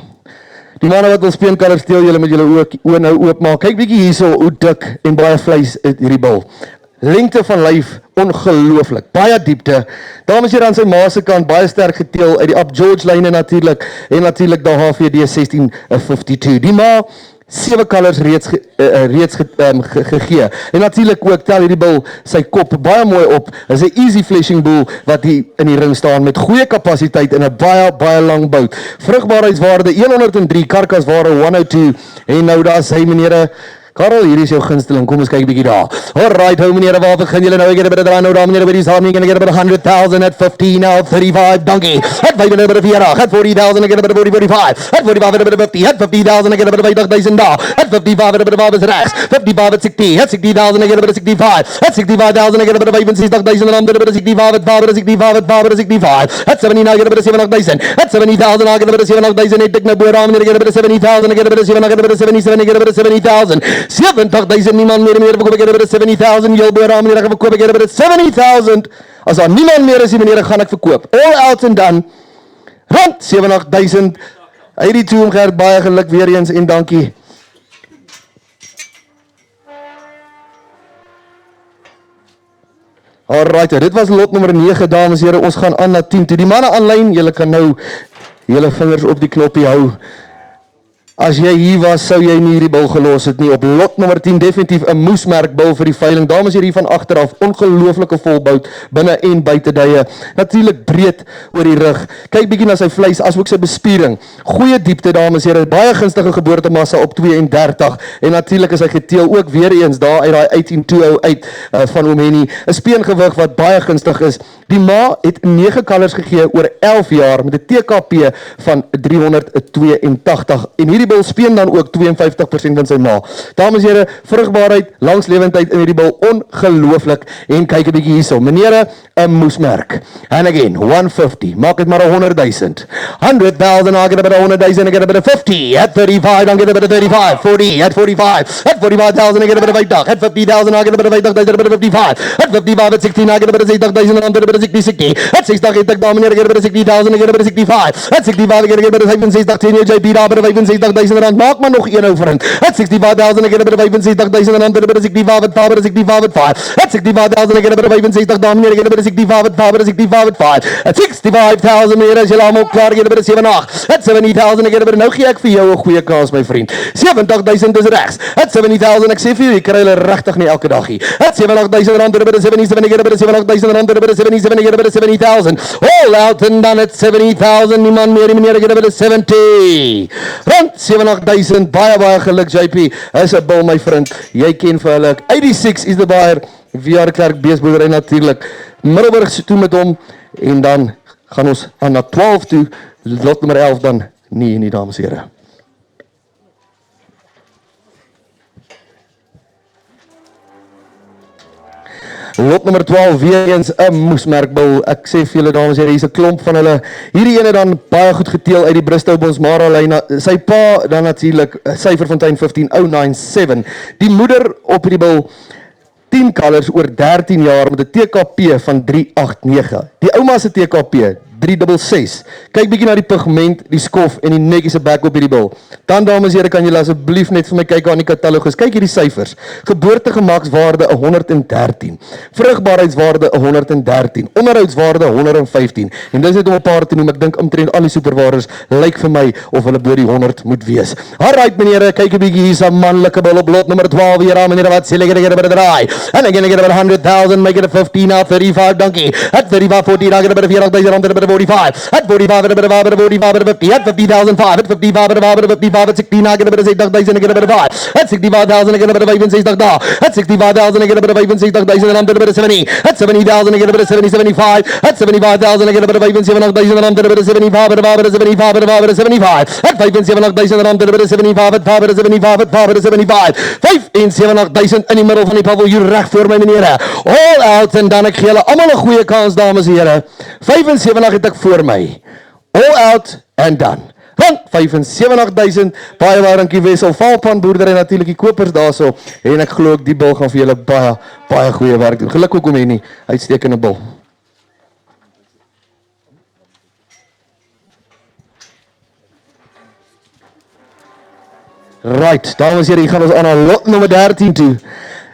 Die manne wat ons speenkalvers steel, julle met julle oë nou oopmaak. Kyk bietjie hierso hoe dik en baie vleis het hierdie bil. Lengte van lyf, ongelooflik, baie diepte. Dames en here aan sy ma se kant, baie sterk geteel uit die Up George lyne natuurlik, en natuurlik daar HVD 1652. Die ma 7 kalvers reeds gegee. En natuurlik ook tel hierdie bil sy kop baie mooi op. Is 'n easy fleshing bull wat hier in die ring staan met goeie kapasiteit en 'n baie lang bout. Vrugbaarheidswaarde 103, karkaswaarde 102. En nou daar sy meneere Karel, hier is jou gunsteling. Kom ons kyk 'n bietjie daar. Alright, hoe meneere, waar begin julle nou? Ek het 'n bietjie daar nou daar meneere by die saam. Ek het 100,000 at 15 now 35 donkey. At 540, at 40,000 ek het 45. At 45 at 50, at 50,000 ek het 50,000 daar. At 55 at 55 rechts. 55 at 60, at 60,000 ek het 65. At 65,000 ek het 65,000 en ander 65 at 65. At 79 ek het 70,000. At 70,000 ek het 70,000 net ek nou bo daar meneere ek het 70,000 ek het 77 ek het 70,000. 70,000 niemand meer verkoop ek het 70,000 jy boer aan meneer ek verkoop ek het 70,000 as daar niemand meer is die meneer gaan ek verkoop all out and done rond 70,000 82 om Gert baie geluk weer eens en dankie Alright, dit was lot nommer 9 dames en here ons gaan aan na 10 toe die manne aanlyn julle kan nou julle vingers op die knoppie hou As jy hier was, sou jy nie hierdie bil gelos het nie. Op lot nommer 10 definitief 'n moesmerk bil vir die veiling. Dames hier van agteraf, ongelooflike volbout binne en buite duie. Natuurlik breed oor die rug. Kyk bietjie na sy vleis asook sy bespiering. Goeie diepte dames here, baie gunstige geboortemassa op 32 en natuurlik is hy geteel ook weer eens daar uit daai 18208 van Omeni. 'n Speengewig wat baie gunstig is. Die ma het 9 kalvers gegee oor 11 jaar met 'n TKP van 382 en hierdie bil speen dan ook 52% van sy ma. Dames en here, vrugbaarheid, langslewendheid in hierdie bil ongelooflik en kyk 'n bietjie hierso. Meneere, 'n moesmerk. And again, 150. Maak dit maar 100,000. 100,000, I get a bit of 100,000, I get a bit of 50. At 35, I get a bit of 35. 40, at 45. At 45,000, I get a bit of 50. At 50,000, I get a bit of 50,000, I get a bit of 55. At 55, at 16, I get a bit of 60,000, and a bit of 60. At 60, I get a bit of 60,000, I get a bit of 65. At 65, I get a bit of 65, 10 JP, daar, bit of 65,000 rand. Maak maar nog een over. At 65,000, I get a bit of 65,000, and a bit of 65, at 5, 65, at 5. At 65,000, I get a bit of 65, daar, meneer, I get a bit of 65, at 5, 65, at 5. At 65,000, meneer, as julle almal klaar, I get a bit of 78. At 70,000, I get a bit of, nou gee ek vir jou 'n goeie kans, my vriend. 70,000 is regs. At 70,000, ek sê vir jou, jy kry hulle regtig nie elke dag hier. At 70,000 rand, a bit of 77, I get a bit of 70,000 rand, a bit of 77, I get a bit of 70,000. All out and done at 70,000, niemand meer, meneer, I get a bit of 70. Rond 70,000, baie geluk, JP. Is 'n bil, my vriend. Jy ken vir hulle. 86 is the buyer. VR Klerk beesboerdery natuurlik. Middelburg toe met hom en dan gaan ons aan na 12 toe. Lot nommer 11 dan nie dames en here. Lot nommer 12 weer eens 'n moesmerkbil. Ek sê vir julle dames en here, hier's 'n klomp van hulle. Hierdie ene dan baie goed geteel uit die Bristow Bonsmara lyn. Sy pa dan natuurlik Syferfontein 15097. Die moeder op hierdie bil 10 kalvers oor 13 jaar met 'n TKP van 389. Die ouma se TKP 366. Kyk bietjie na die pigment, die skof en die netjiese bek op hierdie bil. Dan dames en here, kan julle asseblief net vir my kyk aan die katalogus. Kyk hierdie syfers. Geboortegemakswaarde 113. Vrugbaarheidswaarde 113. Onderhoudswaarde 115. En dis net om 'n paar te noem. Ek dink omtrent al die superwaardes lyk vir my of hulle bo die 100 moet wees. Alright meneere, kyk 'n bietjie hier's 'n manlike bil op lot nommer 12 hier aan meneere wat sê ek het by die draai. And again I get about 100,000, make it a 15 now 35 donkey. At 35 40 I get about 40,000 rand. 45. At 45, at 45, at 45, at 50, at 50,005, at 55, at 55, at 16, I get a bit of 60,000, I get a bit of 5. At 65,000, I get a bit of 65,000. At 65,000, I get a bit of 65,000, and I'm a bit of 70. At 70,000, I get a bit of 70, 75. At 75,000, I get a bit of 75,000, and I'm a bit of 75, at 5, at 75, at 5, at 75. At 75,000, and I'm a bit of 75, at 5, at 75, at 5, at 75. 75,000 in die middel van die paviljoen reg voor my meneere. All out, en dan ek gee julle almal 'n goeie kans dames en here. 75 het ek voor my. All out and done. Rond 75,000. Baie dankie Wessel. Valpan boerdery natuurlik die kopers daarso en ek glo ook die bil gaan vir julle baie goeie werk doen. Geluk ook om hier nie uitstekende bil. Right, dames en heren, hier gaan ons aan na lot nummer 13 toe.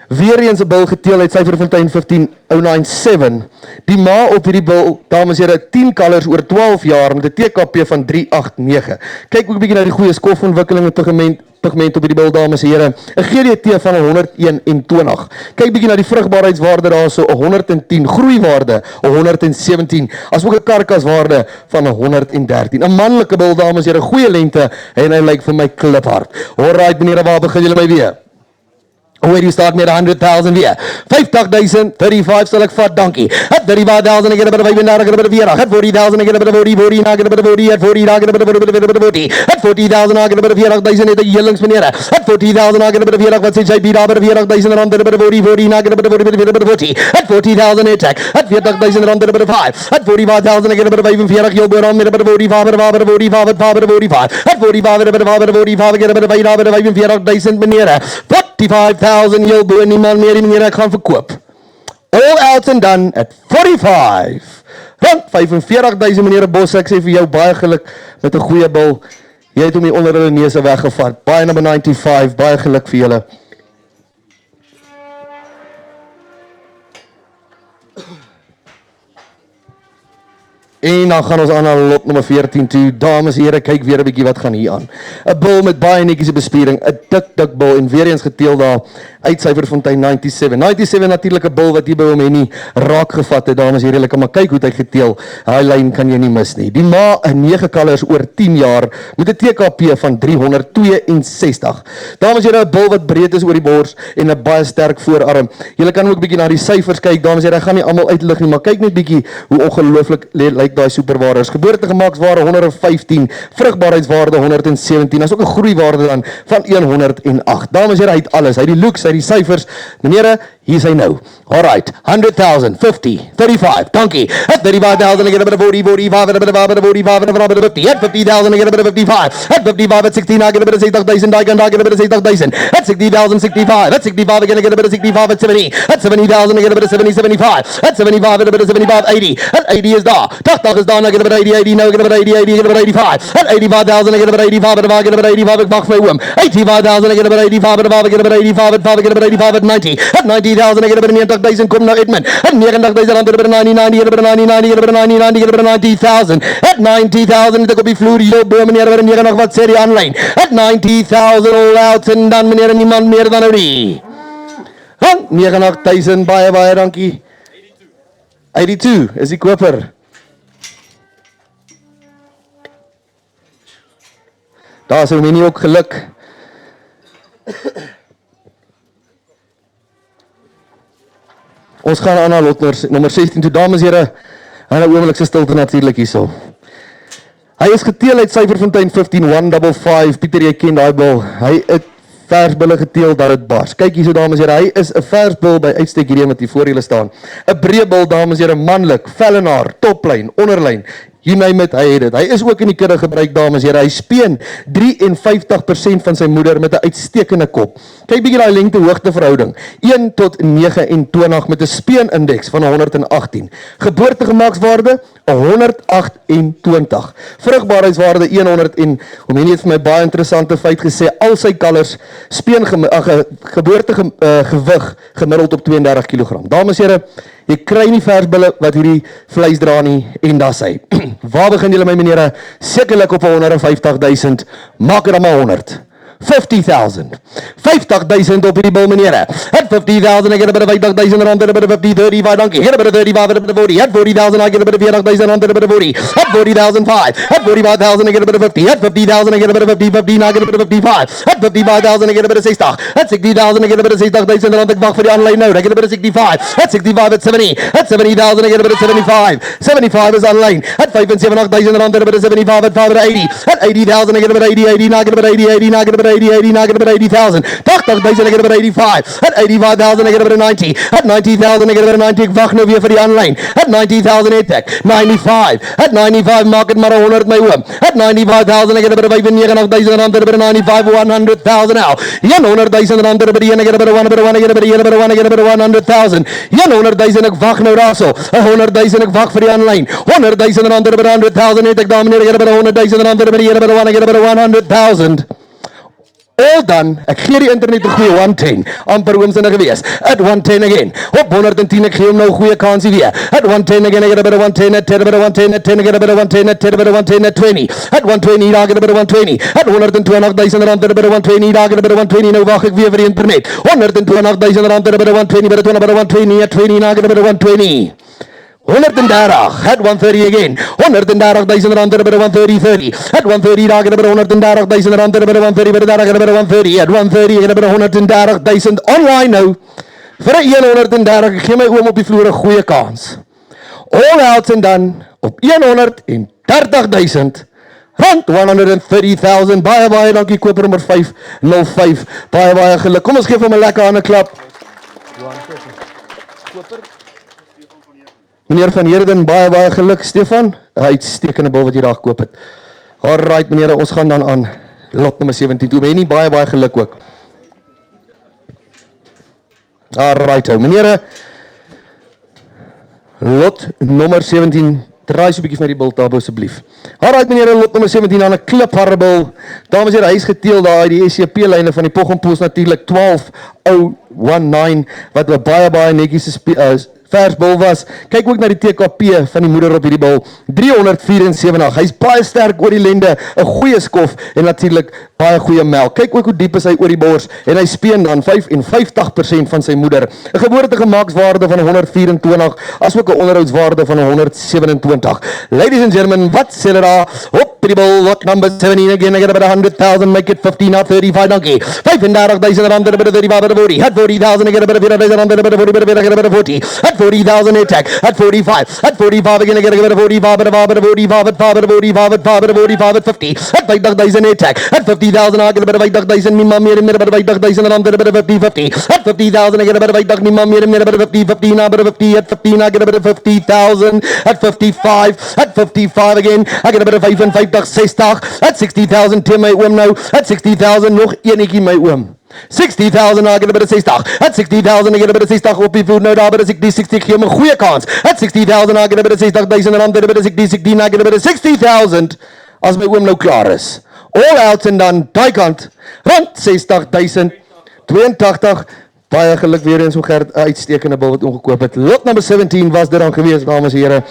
Weer eens 'n bil geteel uit Syferfontein 15097. Die ma op hierdie bil, dames en heren, 10 kalvers oor 12 jaar met 'n TKP van 389. Kyk ook 'n bietjie na die goeie skofontwikkeling en pigment op hierdie bil, dames en heren. 'n GDT van 121. Kyk bietjie na die vrugbaarheidswaarde daar so 110, groeiwaarde 117, asook 'n karkaswaarde van 113. 'n manlike bil, dames en heren, goeie lengte en hy lyk vir my kliphard. Alright meneer, waar begin julle my weer? Where do you start met 100,000 weer? 50,000, 35 sal ek vat, dankie. At 35,000, ek het 'n bit of 35, ek het 'n bit of 40. At 40,000, ek het 'n bit of 40, 40, ek het 'n bit of 40, at 40, ek het 'n bit of 40. At 40,000, ek het 'n bit of 40,000, het ek helings meneer. At 40,000, ek het 'n bit of 40, wat sê jy, bied daar 40,000 rand, het 'n bit of 40, 40, ek het 'n bit of 40. At 40,000, het ek. At 40,000 rand, het 'n bit of 5. At 45,000, ek het 'n bit of 45, jou boer aan met 'n bit of 45, 45, 45. At 45, ek het 'n bit of 45, ek het 'n bit of 45,000 meneer. 45,000 heel boer, niemand meer, meneer, ek gaan verkoop. All out and done at 45. Rand 45,000 meneer Bos, ek sê vir jou baie geluk met 'n goeie bil. Jy het hom hier onder hulle neuse weggevat. Baie number 95, baie geluk vir julle. En dan gaan ons aan na lot nummer 14 toe. Dames en here, kyk weer 'n bietjie wat gaan hier aan. 'n Bil met baie netjiese bespiering, 'n dik bil en weer eens geteel daar uit Syferfontein 97. 97 natuurlik 'n bil wat hier by hom en nie raak gevat het. Dames en here, julle kan maar kyk hoe hy geteel. Daai lyn kan jy nie mis nie. Die ma 'n 9 kalvers oor 10 jaar met 'n TKP van 362. Dames en here, 'n bil wat breed is oor die bors en 'n baie sterk voorarm. Julle kan ook bietjie na die syfers kyk. Dames en here, ek gaan nie almal uitlig nie, maar kyk net bietjie hoe ongelooflik lyk daai superwaarde. Geboortegemakswaarde 115, vrugbaarheidswaarde 117. Daar's ook 'n groeiwaarde dan van 108. Dames en here, hy het alles. Hy het die looks, hy het die syfers. Meneere, hier is hy nou. Alright, 100,000, 50, 35, dankie. At 35,000, I get a bit of 40, 45, a bit of 50, at 50,000, I get a bit of 55, at 55, at 16, I get a bit of 60,000, I get a bit of 60,000, at 60,000, 65, at 65, I get a bit of 65, at 70, at 70,000, I get a bit of 70, 75, at 75, I get a bit of 75, 80, at 80 is daar, 80 is daar, I get a bit of 80, 80, now I get a bit of 80, 80, I get a bit of 85, at 85,000, I get a bit of 85, at I get a bit of 85, ek mag my oom, 85,000, I get a bit of 85, at I get a bit of 85, at 5, I get a bit of 85, at 90, at 90,000, I get a bit of 90,000, kom nou Edmund, at 90,000, I get a bit of 90, 90, I get a bit of 90, 90, I get a bit of 90, 90, I get a bit of 90,000, at 90,000, het ek op die vloer, jou boe, meneer, wat 9 nog wat sê die aanlyn, at 90,000, all out, en dan meneer, niemand meer dan nou die, 89,000, baie, baie, dankie, 82, is die koper, daar is my nie ook geluk, ons gaan aan na lot nummer 16 toe, dames en here, en 'n oomlikse stilte natuurlik hierso. Hy is geteel uit Syferfontein 15155, Pieter, jy ken daai bil, hy het versbulle geteel dat dit bars. Kyk hierso dames en here, hy is 'n versbul by uitstek hierdie wat hier voor julle staan. 'n Breë bil dames en here, manlik, vellenaar, toplyn, onderlyn. You name it, hy het dit. Hy is ook in die kudde gebruik, dames en here. Hy speen 53% van sy moeder met 'n uitstekende kop. Kyk bietjie daai lengte-hoogte verhouding. 1 tot 29 met 'n speenindeks van 118. Geboortegemakswaarde 128. Vrugbaarheidswaarde 100 en om hier net vir my baie interessante feit gesê, al sy kalvers geboortegewig gemiddeld op 32 kg. Dames en here, jy kry nie versbulle wat hierdie vleis dra nie en dis hy. Waar begin julle my meneere? Sekerlik op 150,000. Maak dit dan maar 100. 50,000. 50,000 op hierdie bil meneere. At 50,000 I get a bit of 80,000 rand, a bit of 50, 35, dankie. Get a bit of 35, a bit of 40. At 40,000 I get a bit of 40,000 rand, a bit of 40. At 40,005. At 45,000 I get a bit of 50. At 50,000 I get a bit of 50, 15 I get a bit of 55. At 55,000 I get a bit of 60. At 60,000 I get a bit of 60,000 rand, ek wag vir die aanlyn nou. I get a bit of 65. At 65 at 70. At 70,000 I get a bit of 75. 75 is aanlyn. At 75,000 rand, a bit of 75 at 5 at 80. At 80,000 I get a bit of 80, 80 I get a bit of 80, 80 I get a bit of 80, 80 I get a bit of 80,000. 80,000 I get a bit of 85. At 85,000 I get a bit of 90. At 90,000 I get a bit of 90. Ek wag nou weer vir die aanlyn. At 90,000 het ek. 95. At 95 maak dit maar 100 my oom. At 95,000 I get a bit of 95,000 rand, a bit of 95, 100,000 now. 100,000 rand, a bit of 1, I get a bit of 1, a bit of 1, I get a bit of 1, a bit of 1, I get a bit of 100,000. 100,000 ek wag nou daarso. 100,000 ek wag vir die aanlyn. 100,000 rand, a bit of 100,000 het ek daar meneer, I get a bit of 100,000 rand, a bit of 1, I get a bit of 1, I get a bit of 100,000. All done. Ek gee die internet 'n goeie 110. Amper oomsinne gewees. At 110 again. Op 110 ek gee hom nou 'n goeie kansie weer. At 110 again, I get a bit of 110, at 10, a bit of 110, at 10, I get a bit of 110, at 10, a bit of 110, at 20. At 120, I get a bit of 120. At 120,000 rand, a bit of 120, I get a bit of 120. Nou wag ek weer vir die internet. 120,000 rand, a bit of 120, but a 20, a bit of 120, at 20, I get a bit of 120. 130, at 130 again. 130,000 rand, a bit of 130, 30. At 130, I get a bit of 130,000 rand, a bit of 130, but I get a bit of 130. At 130, I get a bit of 130,000 online nou. Vir 130, ek gee my oom op die vloer 'n goeie kans. All out and done op 130,000 rand, 130,000. Baie dankie koper nommer 505. Baie geluk. Kom ons gee hom 'n lekker hande klap. Meneer van Heerden, baie geluk. Stefan, 'n uitstekende bil wat jy daar gekoop het. Alright meneer, ons gaan dan aan lot nommer 17 toe. Mennie, baie geluk ook. Alright, meneer, lot nommer 17. Draai so 'n bietjie vir my die biltafel asseblief. Alright meneer, lot nommer 17 aan 'n klipharrebul. Dames en here, hy is geteel daar die SCP-lyne van die Poggenpoels natuurlik 12019 wat 'n baie netjies vers bil was. Kyk ook na die TKP van die moeder op hierdie bil. 374. Hy's baie sterk oor die lende, 'n goeie skof en natuurlik baie goeie melk. Kyk ook hoe diep is hy oor die bors en hy speen dan 55% van sy moeder. 'n Geboortegemakswaarde van 124 asook 'n onderhoudswaarde van 127. Ladies and gentlemen, wat sê hulle daar? Op die bil, lot number 17 again, I get about 100,000, make it 15, not 35, dankie. 35,000 rand, a bit of 35, a bit of 40. At 40,000, I get a bit of 40,000 rand, a bit of 40, I get a bit of 40. At 40,000 attack. At 45. At 45 again, I get a bit of 45, at 45, at 45, at 45, at 45, at 50. At 50,000 attack. At 50,000, I get a bit of 50,000, niemand meer, a bit of 50,000 rand, a bit of 50, 50. At 50,000, I get a bit of 50, niemand meer, a bit of 50, 50, a bit of 50. At 15, I get a bit of 50,000. At 55. At 55 again, I get a bit of 55, 60. At 60,000, teen my oom nou. At 60,000, nog enetjie my oom. 60,000, I get a bit of 60. At 60,000, I get a bit of 60 op die voet nou daar by 60, gee hom 'n goeie kans. At 60,000, I get a bit of 60,000 rand, a bit of 60, I get a bit of 60,000 as my oom nou klaar is. All out en dan daai kant rand 60,000 82. Baie geluk weer eens om Gert, 'n uitstekende bil wat ongekoop het. Lot number 17 was dit dan gewees, dames en here.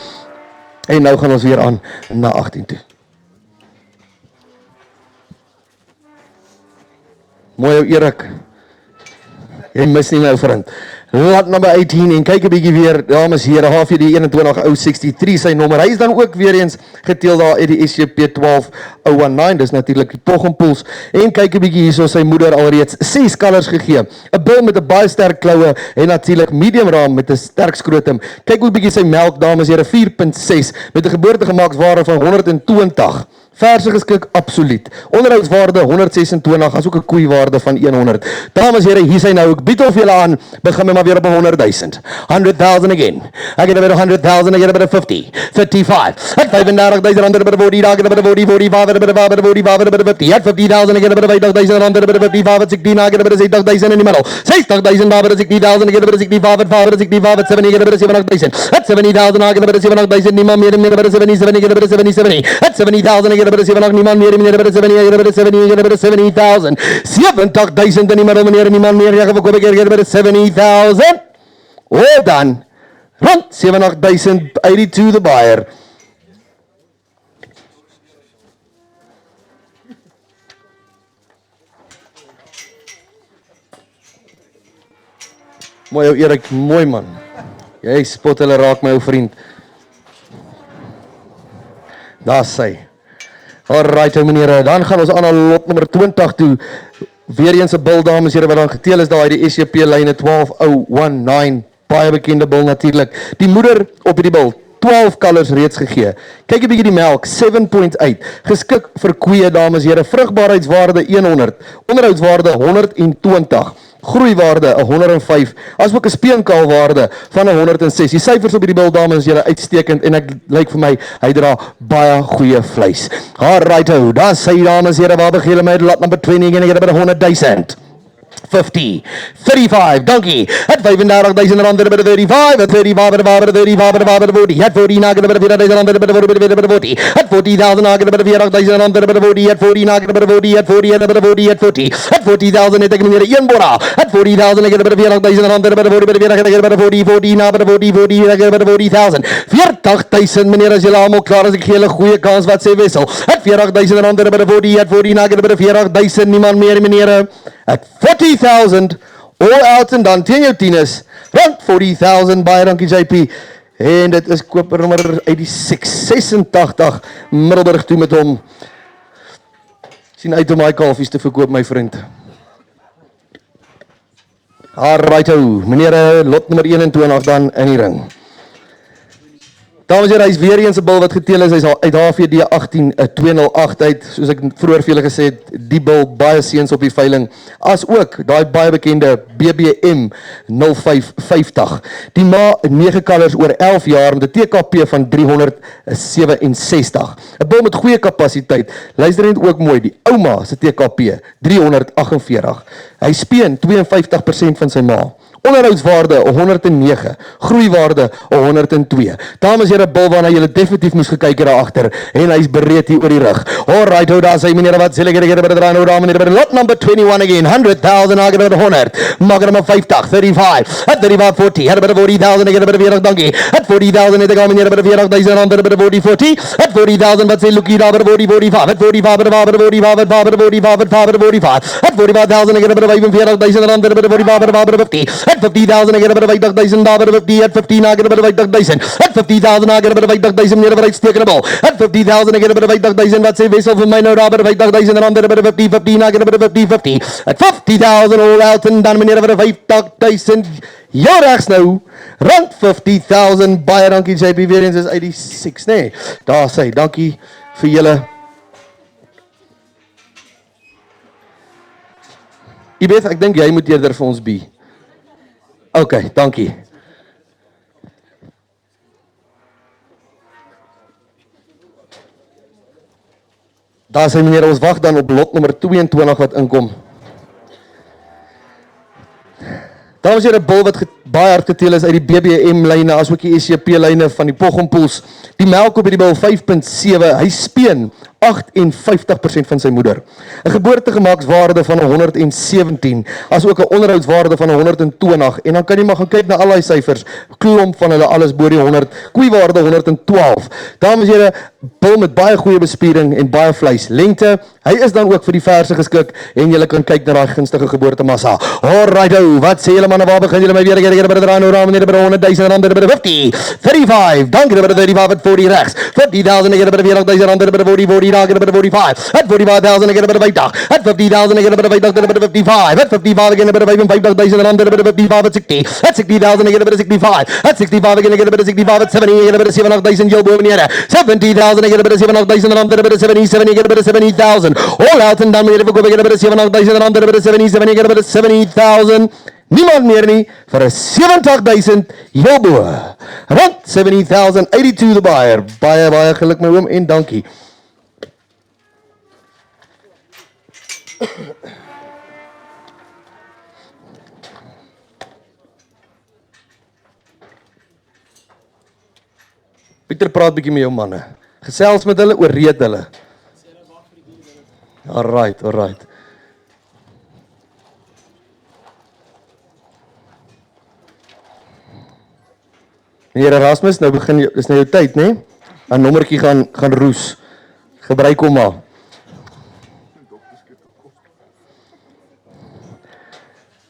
En nou gaan ons weer aan na 18 toe. Mooi ou Erik. Jy mis nie my ou vriend. Lot number 18 en kyk 'n bietjie weer, dames en here, HVD 21 ou 63 sy nommer. Hy is dan ook weer eens geteel daar uit die SCP 12019. Dis natuurlik die Poggenpoels. En kyk 'n bietjie hierso, sy moeder alreeds 6 kalvers gegee. 'n Bil met 'n baie sterk kloue en natuurlik medium raam met 'n sterk skrotum. Kyk hoe 'n bietjie sy melk, dames en here, 4.6 met 'n geboortegemakswaarde van 120. Verse geskik absoluut. Onderhoudswaarde 126, asook 'n koeiwaarde van 100. Dames en here, hier sy nou. Ek bied of julle aan. Begin my maar weer op 100,000. 100,000 again. I get a bit of 100,000, I get a bit of 50. 55. At 35,000 rand, a bit of 40, I get a bit of 40, 45, a bit of 45, a bit of 50. At 50,000, I get a bit of 50,000 rand, a bit of 55, at 16, I get a bit of 60,000 in the middle. 60,000, I get a bit of 60,000, I get a bit of 65, at 5, at 65, at 70, I get a bit of 70,000. At 70,000, I get a bit of 70,000, niemand meer, a bit of 70, 70, I get a bit of 70, 70. At 70,000, I get a bit of 70, niemand meer, a bit of 70, I get a bit of 70, I get a bit of 70,000. 70,000 in die middel, meneer, niemand meer, ek verkoop ek hier, I get a bit of 70,000. Well done. Rand 70,000, 82 the buyer. Mooi ou Erik, mooi man. Jy spot hulle raak my ou vriend. Daar sy. Alright ou meneer, dan gaan ons aan na lot nummer 20 toe. Weer eens 'n bil, dames en here, wat dan geteel is daar die SCP lyne 12019. Baie bekende bil natuurlik. Die moeder op hierdie bil 12 kalvers reeds gegee. Kyk 'n bietjie die melk, 7.8. Geskik vir koeie, dames en here. Vrugbaarheidswaarde 100. Onderhoudswaarde 120. Groeiwaarde 105, asook 'n speenkaalwaarde van 106. Die syfers op hierdie bil, dames en here, uitstekend en ek lyk vir my hy dra baie goeie vleis. Alright, daar sê dames en here, waar begin met lot number 20 en ek het by 100,000. 50, 35, dankie. At 35,000 rand by 35, at 35, at 35, at 40, at 40 na by 40,000 rand by 40, at 40,000 na by 40,000 rand by 40, at 40 na by 40, at 40 na by 40, at 40, at 40,000 net ek meneer een bora, at 40,000 ek by 40,000 rand by 40, by 40, 40 na by 40, 40 ek by 40,000, 40,000 meneer as julle almal klaar is, ek gee julle goeie kans, wat sê wissel, at 40,000 rand by 40, at 40 na by 40,000, niemand meer meneer, at 40,000, all out en dan teen jou tieners, rand 40,000, baie dankie JP, en dit is koper nummer 86, Middelburg toe met hom, sien uit om my kalfies te verkoop my vriend. Alright hou, meneer lot nummer 21 dan in die ring. Dames en heren, hy is weer eens 'n bil wat geteel is, hy is al uit HVD 18208 uit, soos ek vroeër vir julle gesê het, die bil baie seuns op die veiling, as ook daai baie bekende BBM 0550. Die ma 9 kalvers oor 11 jaar met 'n TKP van 367. 'n Bil met goeie kapasiteit. Luister net ook mooi, die ouma se TKP 348. Hy speen 52% van sy ma. Onderhoudswaarde 109, groeiwaarde 102. Dames en here, bil waarna julle definitief moes gekyk het daar agter en hy's bereid hier oor die rug. Alright, hou daar sy meneer wat sê ek by die draai nou daar meneer by lot number 21 again, 100,000 ek by 100. Maak hom 50, 35, at 35 40, at by 40,000 ek by 40 dankie. At 40,000 het ek al meneer by 40,000 rand by 40 40. At 40,000 wat sê lookie daar by 40 45. At 45 by 45 at 45 at 45,000 ek by 45,000 rand by 45 at 50,000 ek by 50,000 daar by 50 at 15 ek by 50,000 at 50,000 ek by 50,000 meneer by uitstekende bal at 50,000 ek by 50,000 wat sê wissel vir my nou daar by 50,000 rand by 50 15 ek by 50 at 50,000 all out en dan meneer by 50,000 jou regs nou rand 50,000 baie dankie JP weer eens is 86 nee daar sê dankie vir julle. Ibeth, ek dink jy moet eerder vir ons be. OK, dankie. Daar sê meneer, ons wag dan op lot nummer 22 wat inkom. Dames en here, 'n bil wat baie hard geteel is uit die BBM lyne as ook die SCP lyne van die Poggompoels. Die melk op hierdie bil 5.7, hy speen 58% van sy moeder. 'n Geboortegemaakswaarde van 117, as ook 'n onderhoudswaarde van 120 en dan kan jy maar gaan kyk na al die syfers, klomp van hulle alles bo die 100, koeiwaarde 112. Dames en here, bil met baie goeie bespiering en baie vleis. Lengte, hy is dan ook vir die verse geskik en jy kan kyk na daai gunstige geboortemassa. Alright, wat sê julle manne, waar begin julle my weer by die draai nou raam meneer by 100,000 rand by 50, 35, dankie by 35 at 40 regs, 50,000 ek by 40,000 rand by 40 daar by 45, at 45,000 ek by 50, at 50,000 ek by 50 by 55, at 55 ek by 55,000 rand by 55 at 60, at 60,000 ek by 65, at 65 ek by 65 at 70 ek by 70,000 jou bo meneer, 70,000 ek by 70,000 rand by 77 ek by 70,000, all out en dan meneer ek by 70,000 rand by 77 ek by 70,000. Niemand meer nie vir 'n 70,000 jou bo. Rand 70,000, 82 the buyer. Baie geluk my oom en dankie. Pieter praat bietjie met jou manne. Gesels met hulle, oorreed hulle. Alright. Meneer Erasmus, nou begin jy, dis nou jou tyd, né? 'n nommertjie gaan roes. Gebruik hom maar.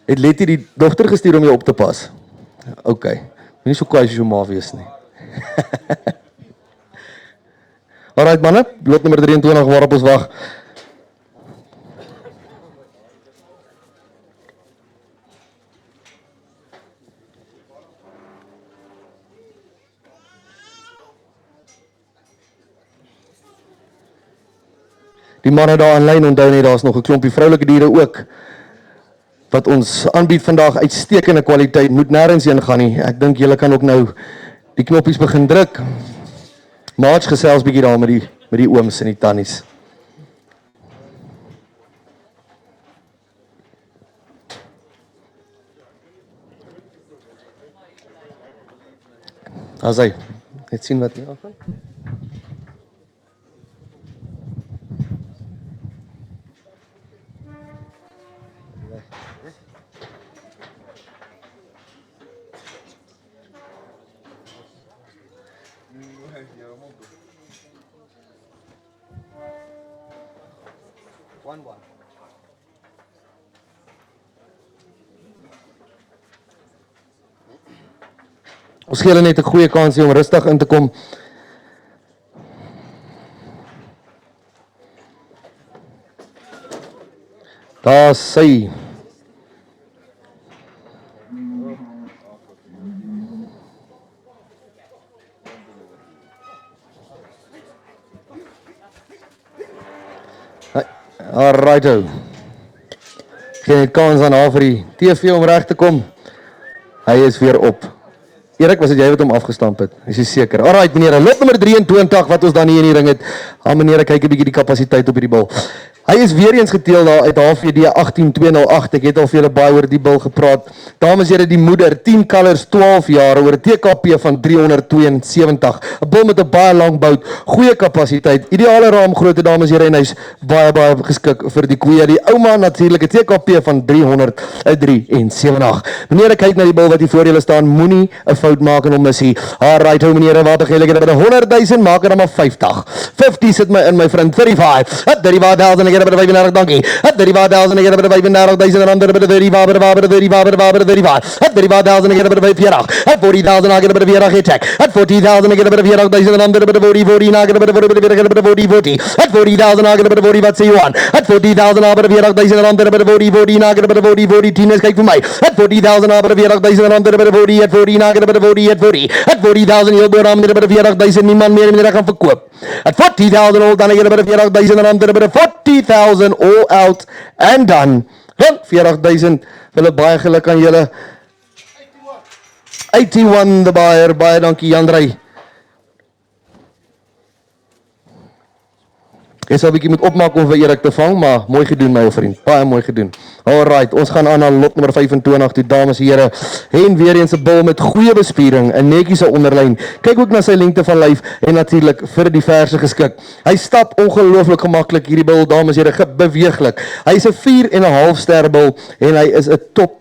Het Letty die dogter gestuur om jou op te pas? OK. Moenie so kwaai as jou ma wees nie. Alright manne, lot nommer 23 waarop ons wag. Die manne daar aanlyn onthou net daar's nog 'n klompie vroulike diere ook wat ons aanbied vandag uitstekende kwaliteit, moet nêrens heen gaan nie. Ek dink julle kan ook nou die knoppies begin druk. Maats gesels bietjie daar met die ooms en die tannies. As hy net sien wat hier aangaan. Ons gee hulle net 'n goeie kans hier om rustig in te kom. Daar sy. Alrighto. Geen net kans aan haar vir die TV om reg te kom. Hy is weer op. Erik, was dit jy wat hom afgestamp het? Is jy seker? Alright meneer, lot nommer 23 wat ons dan hier in die ring het. Meneer, kyk 'n bietjie die kapasiteit op hierdie bil. Hy is weer eens geteel daar uit HVD 18208. Ek het al vir julle baie oor die bil gepraat. Dames en here, die moeder, 10 colors, 12 jaar oor 'n TKP van 372. 'n Bil met 'n baie lang bout, goeie kapasiteit, ideale raamgrootte dames en here en hy's baie geskik vir die koeie. Die ouma natuurlik 'n TKP van 373. Meneer, kyk na die bil wat hier voor julle staan. Moenie 'n fout maak en hom mis nie. Alright, ou meneer, wat begin ek met 100,000 maak er dan maar 50. 50 sit my in my vriend 35. 35,000 get a bit of 35, donkey. At 35,000 get a bit of 35,000 and under a bit of 35, 35,000 get a bit of 40. At 40,000 I get a bit of 40 attack. At 40,000 I get a bit of 40,000 and under a bit of 40, I get a bit of 40. At 40,000 I get a bit of 40, what say you want? At 40,000 I get a bit of 40,000 and under a bit of 40, I get a bit of 40, Tina's kyk vir my. At 40,000 I get a bit of 40,000 and under a bit of 40, at 40 I get a bit of 40, at 40. At 40,000 heel boor aan met 'n bit of 40,000 niemand meer meneer gaan verkoop. At 40,000 all done I get a bit of 40,000 and under a bit of 40,000 all out and done. Wel, 40,000. Hulle baie geluk aan julle. 81 the buyer. Baie dankie Jandrey. Ek sal 'n bietjie moet opmaak om vir Erik te vang, maar mooi gedoen my ou vriend. Baie mooi gedoen. Alright, ons gaan aan na lot nommer 25 toe dames en here. En weer eens 'n bil met goeie bespiering, 'n netjiese onderlyn. Kyk ook na sy lengte van lyf en natuurlik vir die verse geskik. Hy stap ongelooflik gemaklik hierdie bil dames en here, beweeglik. Hy's 'n 4,5 ster bil en hy is 'n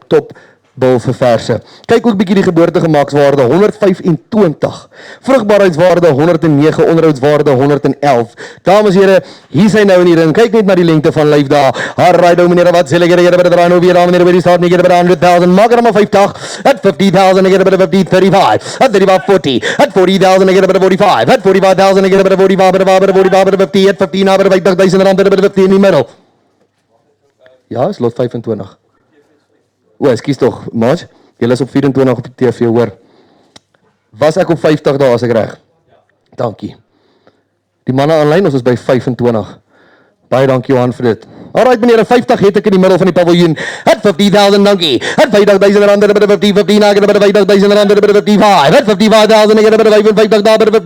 top bil vir verse. Kyk ook bietjie die geboortegemakswaarde 125, vrugbaarheidswaarde 109, onderhoudswaarde 111. Dames en here, hier sy nou in die ring. Kyk net na die lengte van lyf daar. Alright, ou meneer, wat sê ek gere by die draai nou weer aan meneer by die start nie gere by 100,000. Maak er maar 50. At 50,000 gere by 50, 35. At 35 40. At 40,000 gere by 45. At 45,000 gere by 45 50 at 15 by 50,000 rand by 50 in die middel. Ja, is lot 25. O, ekskuus tog, Maj. Julle is op 24 op die TV, hoor. Was ek op 50 daar as ek reg? Dankie. Die manne aanlyn, ons is by 25. Baie dankie Johan vir dit. Alright meneer, 50 het ek in die middel van die paviljoen. At 50,000 dankie. At 50,000 rand by 50, 15 na by 50,000 rand by 55. At 55,000 by 55 daar by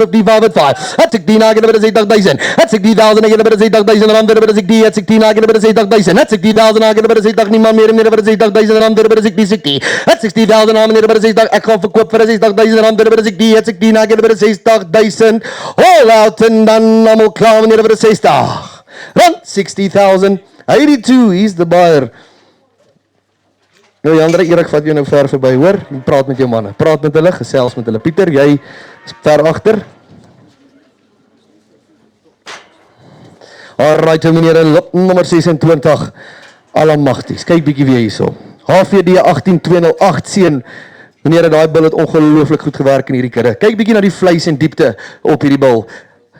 55 At 16 na by 60,000. At 60,000 by 60,000 rand by 60. At 16 na by 60,000. At 60,000 na by 60 niemand meer meneer by 60,000 rand by 60. At 60,000 na meneer by 60 ek gaan verkoop vir 60,000 rand by 60. At 16 na by 60,000. All out en dan almal klaar meneer by 60. Run 60,000. 82, he's the buyer. Nou Jandre, Erik vat jou nou ver verby, hoor? Praat met jou manne. Praat met hulle, gesels met hulle. Pieter, jy is ver agter. Alright, meneer, lot nommer 26. Allemagtig. Kyk bietjie weer hierso. HVD 18208 seun. Meneer, daai bil het ongelooflik goed gewerk in hierdie kudde. Kyk bietjie na die vleis en diepte op hierdie bil.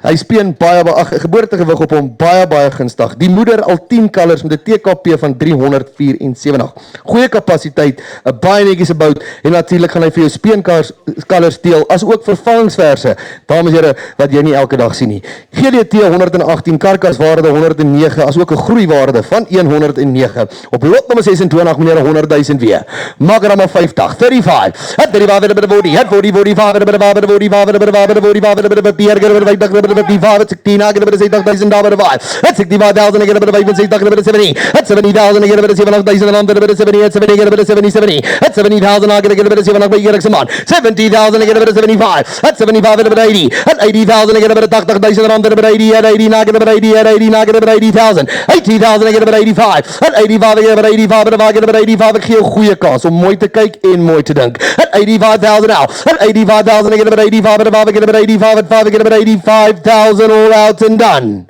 Hy speen baie geboortegewig op hom baie gunstig. Die moeder al 10 colors met 'n TKP van 374. Goeie kapasiteit, 'n baie netjiese bout en natuurlik gaan hy vir jou speencolors steel as ook vervangingsverse. Dames en here, wat jy nie elke dag sien nie. GDT 118, karkaswaarde 109, as ook 'n groeiwaarde van 109. Op lot nommer 26 meneer 100,000 weer. Maak er dan maar 50, 35. At 35 by 40, at 40 45 by 40 45 by 40 45 by 40 55, at 16, I get a bit of $60,000, at 65,000, I get a bit of 70, at 70,000, I get a bit of 7,000, at 70, at 70, I get a bit of 70, at 70,000, I get a bit of 7, 70,000, I get a bit of 75, at 75, I get a bit of 80, at 80,000, I get a bit of 80,000, at 80, at 80, I get a bit of 80, at 80, I get a bit of 80,000, 80,000, I get a bit of 85, at 85, I get a bit of 85, at I get a bit of 85, ek gee jou goeie kans om mooi te kyk en mooi te dink. At 85,000 now, at 85,000, I get a bit of 85, at 5, I get a bit of 85, at 5, I get a bit of 85,000, all out and done.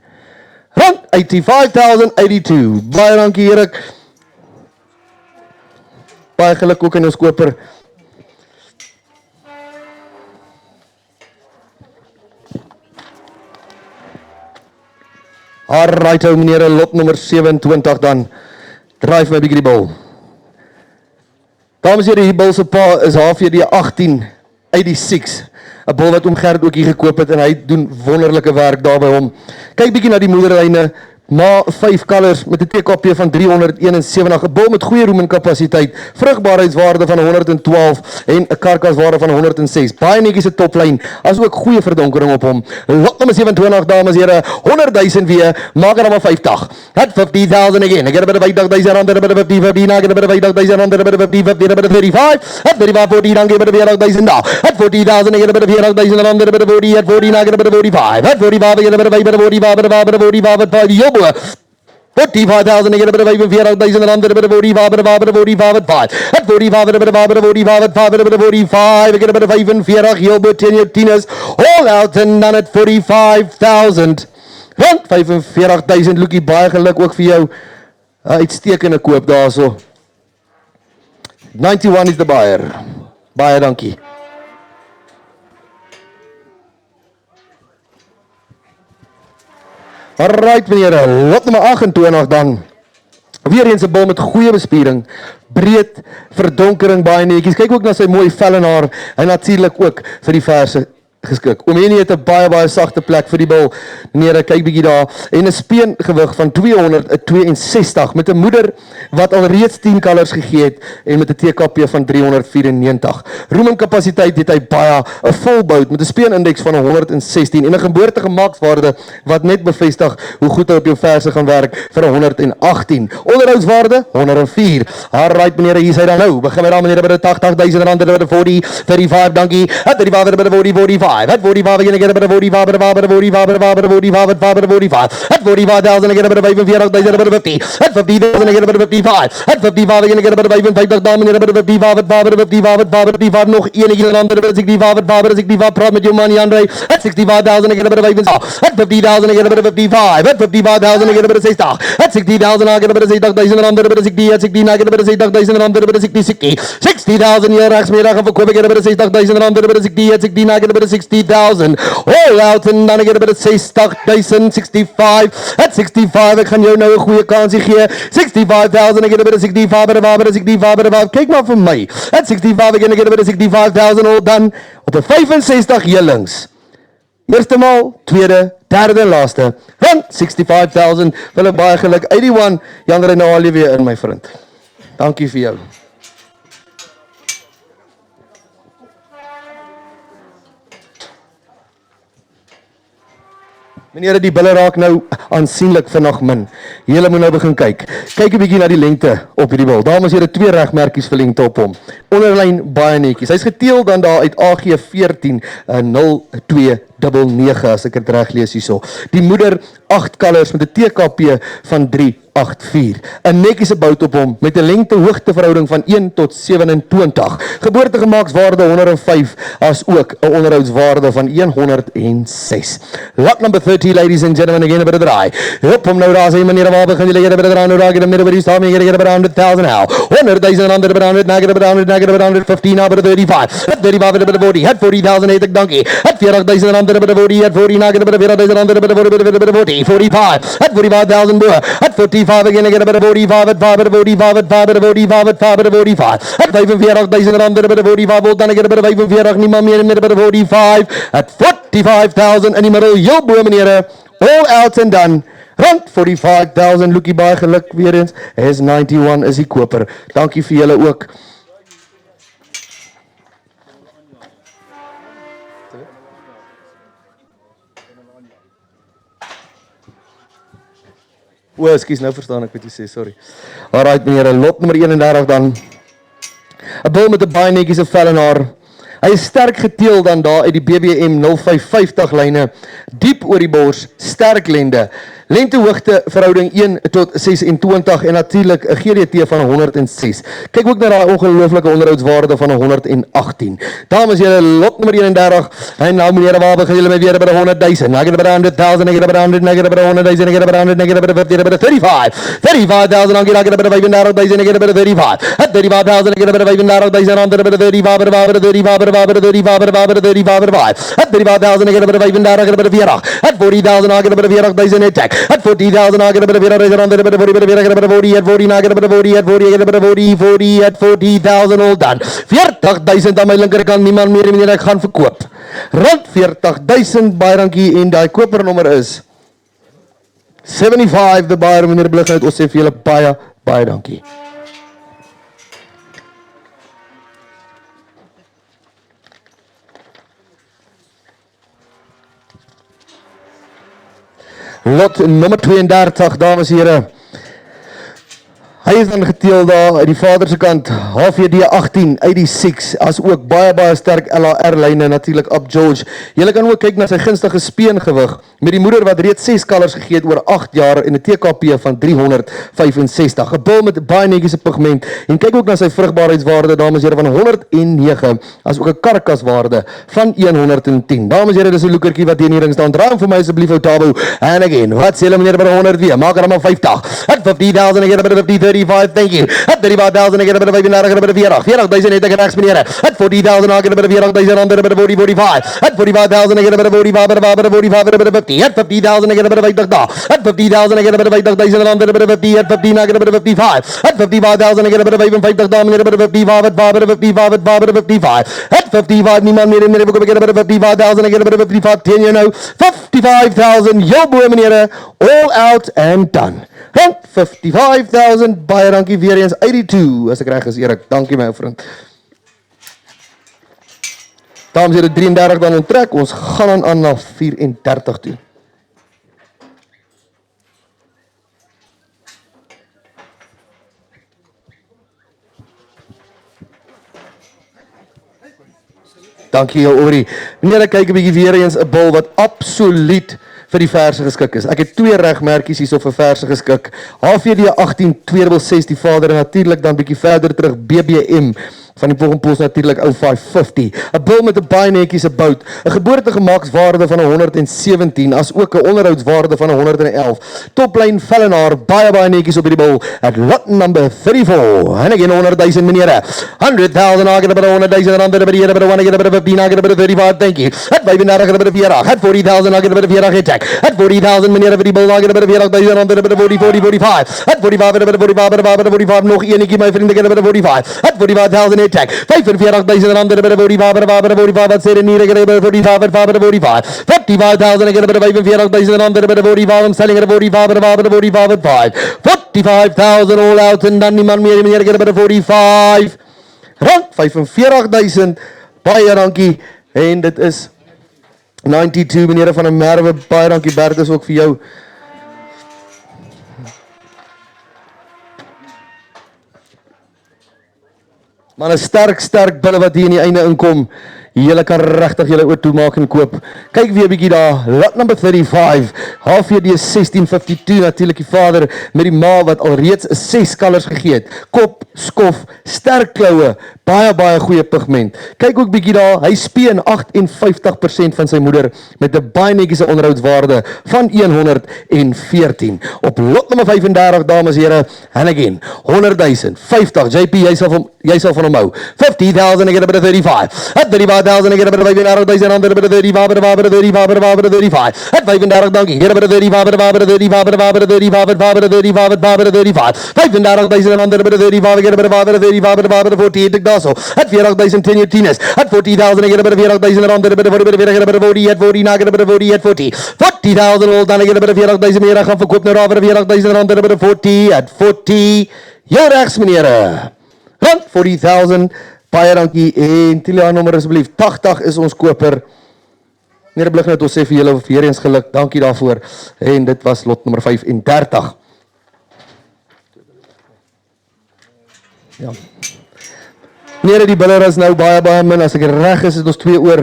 Rand 85,082. Baie dankie Erik. Baie geluk ook in ons koper. Alright, meneer, lot nummer 27 dan. Draai vir my bietjie die bal. Dames en here, die bal se pa is HVD 1886. 'n Bal wat oom Gerrit ook hier gekoop het en hy doen wonderlike werk daar by hom. Kyk bietjie na die moederlyne. Na 5 kalvers met 'n TKP van 371, 'n bal met goeie roemenkapasiteit, vrugbaarheidswaarde van 112 en 'n karkaswaarde van 106. Baie netjies 'n toplyn, as ook goeie verdonkering op hom. Lot nummer 27, dames en here, 100,000 weer, maak dit maar 50. At 50,000 again. I get a bit of 50,000 on, a bit of 50, 15, I get a bit of 50,000 on, a bit of 50, 15, a bit of 35. At 35, 14, I get a bit of 40,000 now. At 40,000, I get a bit of 40,000 on, a bit of 40, at 14, I get a bit of 45. At 45, I get a bit of 45, at 45, at 5, 45,000, I get a bit of 45,000 and under a bit of 45, at 45 at 5. At 45, at a bit of 45 at 5, at a bit of 45, I get a bit of 45, Gilbert, 10 tieners, all out and done at 45,000. Rand 45,000, Lukie, baie geluk ook vir jou uitstekende koop daarso. 91 is the buyer. Baie dankie. Alright meneer, lot nummer 28 dan. Weer eens 'n bal met goeie bespiering, breed, verdonkering, baie netjies. Kyk ook na sy mooi vel en haar en natuurlik ook vir die verse geskik. Oom Henny het 'n baie sagte plek vir die bal. Meneer, kyk bietjie daar. En 'n speengewig van 262 met 'n moeder wat alreeds 10 kalvers gegee het en met 'n TKP van 394. Roemenkapasiteit het hy baie, 'n volbout met 'n speenindeks van 116 en 'n geboortegemakswaarde wat net bevestig hoe goed hy op jou verse gaan werk vir 118. Onderhoudswaarde 104. Alright meneer, hier is hy dan nou. Begin met dan meneer by 80,000 rand, by 40, 35, dankie. 35 by 45. At 45, I get a bit of 45, at 45, at 45, at 45, at 45,000, I get a bit of 45,000, a bit of 50, at 50,000, I get a bit of 55, at 55, I get a bit of 55,000, a bit of 55, at 55, at 55, nog enige een andere, 65, at 65, praat met jou money, Andre, at 65,000, I get a bit of 55, at 50,000, I get a bit of 55, at 55,000, I get a bit of 60, at 60,000, I get a bit of 60,000, and under a bit of 60, at 60, I get a bit of 60,000, and under a bit of 60, 60,000, hier regsmiddag, en verkoop, I get a bit of 60,000, and under a bit of 60, at 60, I get a bit of 60,000, all out and dan I get a bit of 60,000, 65, at 65, ek gaan jou nou 'n goeie kansie gee, 65,000, I get a bit of 65, at 65, at 5, kyk maar vir my, at 65, again, I get a bit of 65,000, all done, op 'n 65 helings, eerste maal, tweede, derde en laaste, rand 65,000, wil ek baie geluk, 81, Jan Rey, nou al jy weer in my vriend, dankie vir jou. Meneer, die bulle raak nou aansienlik vinnig min. Julle moet nou begin kyk. Kyk 'n bietjie na die lengte op hierdie bul. Dames en here, 2 regmerkies vir lengte op hom. Onderlyn baie netjies. Hy's geteel dan daar uit AG 14 0299 as ek dit reg lees hierso. Die moeder 8 kalvers met 'n TKP van 384. 'n Netjiese bout op hom met 'n lengte-hoogte verhouding van 1:27. Geboortegemakswaarde 105 as ook 'n onderhoudswaarde van 106. Lot number 30, ladies and gentlemen, again a bit of the eye. Hop hom nou daar sê meneer, waar begin jy? Get a bit of the nou daar, get a bit of the storm, get a bit of 100,000 now. 100,000 under the 100, now get a bit of 100, now get a bit of 115, now bit of 35. At 35, a bit of 40, at 40,000, het ek dankie. At 40,000 under a bit of 40, at 40, now get a bit of 40,000 under a bit of 40, 45, at 45,000 more, at 45 again, I get a bit of 45, at 5, at 45, at 5, at 45, at 5, at 45, at 45,000 under a bit of 45, well done, I get a bit of 45, nie maar meer met a bit of 45, at 45,000 in die middel, jou bo meneer, all out and done, rand 45,000, Lukie baie geluk weer eens, is 91 is die koper, dankie vir julle ook. O, ekskuus, nou verstaan ek wat jy sê, sorry. Alright meneer, lot nommer 31 dan. 'n Bil met 'n baie netjiese vel en haar. Hy is sterk geteel dan daar uit die BBM 0550 lyne, diep oor die bors, sterk lende. Lentehoogte verhouding 1 tot 26 en natuurlik 'n GDT van 106. Kyk ook na daai ongelooflike onderhoudswaarde van 118. Dames en here, lot nommer 31. En nou meneer, waar begin julle met weer by 100,000? Ek het by 100,000, ek het by 100, ek het by 100,000, ek het by 100, ek het by 50, ek het by 35. 35,000, ek het by 35,000, ek het by 35. 35,000, ek het by 35,000, ek het by 35, 35,000, ek het by 35, ek het by 40. 40,000, ek het by 40,000 attack. At 40,000, I get a bit of a raise around the bit of a 40, at 40, I get a bit of 40, at 40, I get a bit of 40, 40, at 40,000 all done. 40,000 aan my linkerkant, niemand meer meneer, ek gaan verkoop. Rand 40,000, baie dankie, en die kopernommer is 75, die baie meneer Bligheid, ons sê vir julle baie, baie dankie. Lot nommer 32, dames en here. Hy is dan geteel daar uit die vader se kant, HVD 1886, as ook baie sterk LAR lyne natuurlik op George. Julle kan ook kyk na sy gunstige speengewig met die moeder wat reeds 6 kalvers gegee het oor 8 jaar en 'n TKP van 365. 'n Bil met baie netjiese pigment en kyk ook na sy vrugbaarheidswaarde, dames en here, van 109, as ook 'n karkaswaarde van 110. Dames en here, dis 'n loekertjie wat hier in die ring staan. Draai hom vir my asseblief ou Tabo. And again, wat sê julle meneer by 100 weer? Maak hom maar 50. At 50,000, ek het by 50, 35, thank you. At 35,000, ek het by 35, ek het by 40. 40,000 het ek regs meneer. At 40,000, ek het by 40,000, ander by 40, 45. At 45,000, ek het by 45, by 45, by 50. At 50,000, ek het by 50. At 50,000, ek het by 50,000, ander by 50. At 15, ek het by 55. At 55,000, ek het by 55, dan meneer by 55, at 55. At 55, niemand meer meneer, ek het by 55,000, ek het by 55, 10 you know. 55,000, jou boe meneer, all out and done. 55,000, baie dankie weer eens, 82, as ek reg is Erik, dankie my ou vriend. Dames en here, 33 dan onttrek, ons gaan aan na 34 toe. Dankie jou Ori. Meneer, ek kyk 'n bietjie weer eens 'n bil wat absoluut vir die verse geskik is. Ek het 2 regmerkies hierso vir verse geskik. HVD 18,266 die vader en natuurlik dan bietjie verder terug BBM van die Poggenpols natuurlik ou 550. 'n Bil met 'n baie netjiese bout, 'n geboortegemakswaarde van 117 as ook 'n onderhoudswaarde van 111. Toplyn vellenaar baie netjies op hierdie bil at lot number 34. En again 100,000 meneere. 100,000 I get about 100,000 ander by die here by 1 I get about 15 I get about 35 thank you. At 35 I get about 40. At 40,000 I get about 40 attack. At 40,000 meneere vir die bil I get about 40,000 ander by 40 45. At 45 by 45 nog enetjie my vriende get about 45. At 45,000 attack. 45,000 ander by 45 wat sê die nie get about 45 45,000 get about 45,000 ander by 45 I'm selling at 45 45,000 all out en dan niemand meer meneer get about 45 rand 45,000 baie dankie en dit is 92 meneer van 'n Merwe baie dankie Bert is ook vir jou. Maar 'n sterk bulle wat hier in die einde inkom. Julle kan regtig julle oë toemaak en koop. Kyk weer 'n bietjie daar. Lot number 35. HVD 1652 natuurlik die vader met die ma wat alreeds 6 kalvers gegee het. Kop, skof, sterk kloue, baie goeie pigment. Kyk ook bietjie daar. Hy speen 58% van sy moeder met 'n baie netjiese onderhoudswaarde van 114. Op lot nummer 35 dames en here. And again, 100,000, 50. JP jy sal van hom hou. 50,000 ek het by 35. At 35,000 ek het by 35,000 ander by 35. At 35 dankie. Hier by 35 35,000 ander by 35 ek het by 40 ek daarso. At 40,000 10 jaar 10 is. At 40,000 ek het by 40,000 ander by 40,000 al dan ek het by 40,000 meer gaan verkoop nou daar by 40,000 ander by 40 at 40. Jou regs meneere. Rand 40,000. Baie dankie en telefoonnommer asseblief 80 is ons koper. Meneer Blignet, ons sê vir julle weer eens geluk. Dankie daarvoor. En dit was lot nommer 35. Ja. Meneer, die bulle is nou baie min, as ek reg is, het ons 2 oor.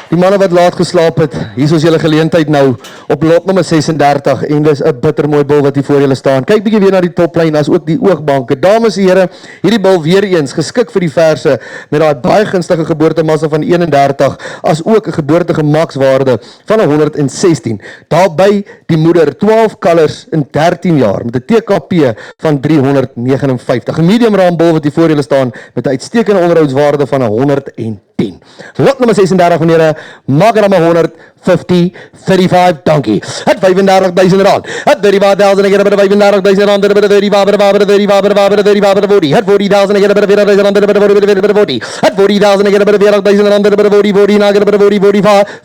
Die manne wat laat geslaap het, hier is ons julle geleentheid nou, op lot nommer 36, en dis 'n bittermooi bil wat hier voor julle staan. Kyk bietjie weer na die toplyn, as ook die oogbanke. Dames en here, hierdie bil weer eens, geskik vir die verse, met daai baie gunstige geboortemassa van 31, as ook 'n geboortegemakswaarde van 116. Daarby die moeder, 12 kalvers in 13 jaar, met 'n TKP van 359. 'n medium raam bil wat hier voor julle staan, met 'n uitstekende onderhoudswaarde van 110. Lot nummer 36, meneer, maak er maar 150, 35, dankie. Het 35.000 rand. Het 35.000, ek het by 35.000 rand, het 35.000, het 40.000, ek het by 40.000 rand, het 40.000, ek het by 40.000 rand, het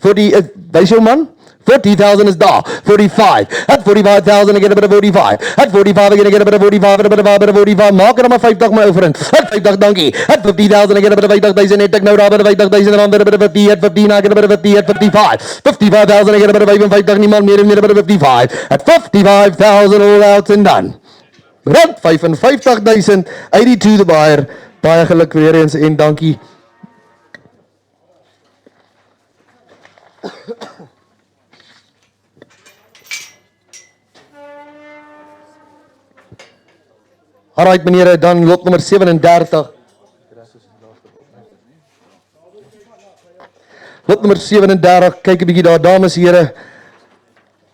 40, wys jou man? 40,000 is daar. 45. At 45,000 again about 45. At 45 again about 45. At 45. Maak er maar 50 my ou vriend. At 50 dankie. At 50,000 again about 50,000 net ek nou daar by 50,000 rand about 50. At 15 again about 50. At 55. 55,000 again about 55 niemand meer about 55. At 55,000 all out and done. Rand 55,000 82 the buyer. Baie geluk weer eens en dankie. Alright meneer, dan lot nummer 37. Lot nummer 37, kyk 'n bietjie daar, dames en here.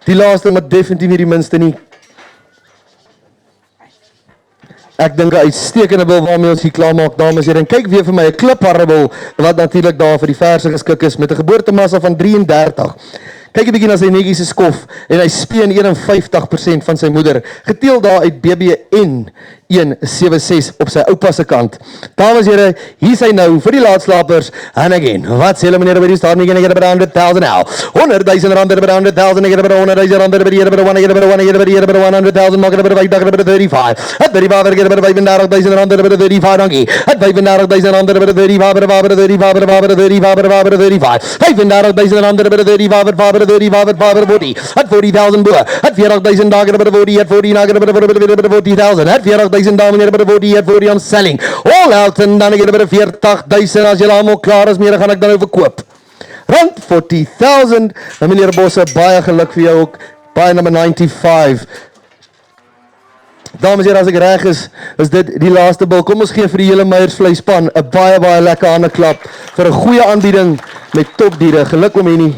Die laaste maar definitief nie die minste nie. Ek dink 'n uitstekende bil waarmee ons hier klaar maak, dames en here. En kyk weer vir my 'n klipharrebel wat natuurlik daar vir die verse geskik is met 'n geboortemassa van 33. Kyk 'n bietjie na sy netjies se skof en hy speen 51% van sy moeder, geteel daar uit BBN 176 op sy oupa se kant. Dames en here, hier is hy nou vir die laatslapers. And again, wat sê hulle meneer by die staan nie gee by 100,000 now. 100,000 rand by 100,000 gee by 100,000 rand by 100,000 maak by 35. At 35 gee by 35,000 rand by 35 dankie. At 35,000 rand by 35 35,000 rand by 35 body. At 40,000 boer. At 40,000 dagen by 40 at 40 nagen by 40,000 at 40,000 dames meneer by 40 at 40 on selling. All out en dan ek by 40,000 as julle almal klaar is meer gaan ek dan nou verkoop. Rand 40,000. En meneer Bosse, baie geluk vir jou ook. Baie nummer 95. Dames en here, as ek reg is dit die laaste bil. Kom ons gee vir die hele Meyersvleispan 'n baie lekker hande klap vir 'n goeie aanbieding met topdiere. Geluk om hierdie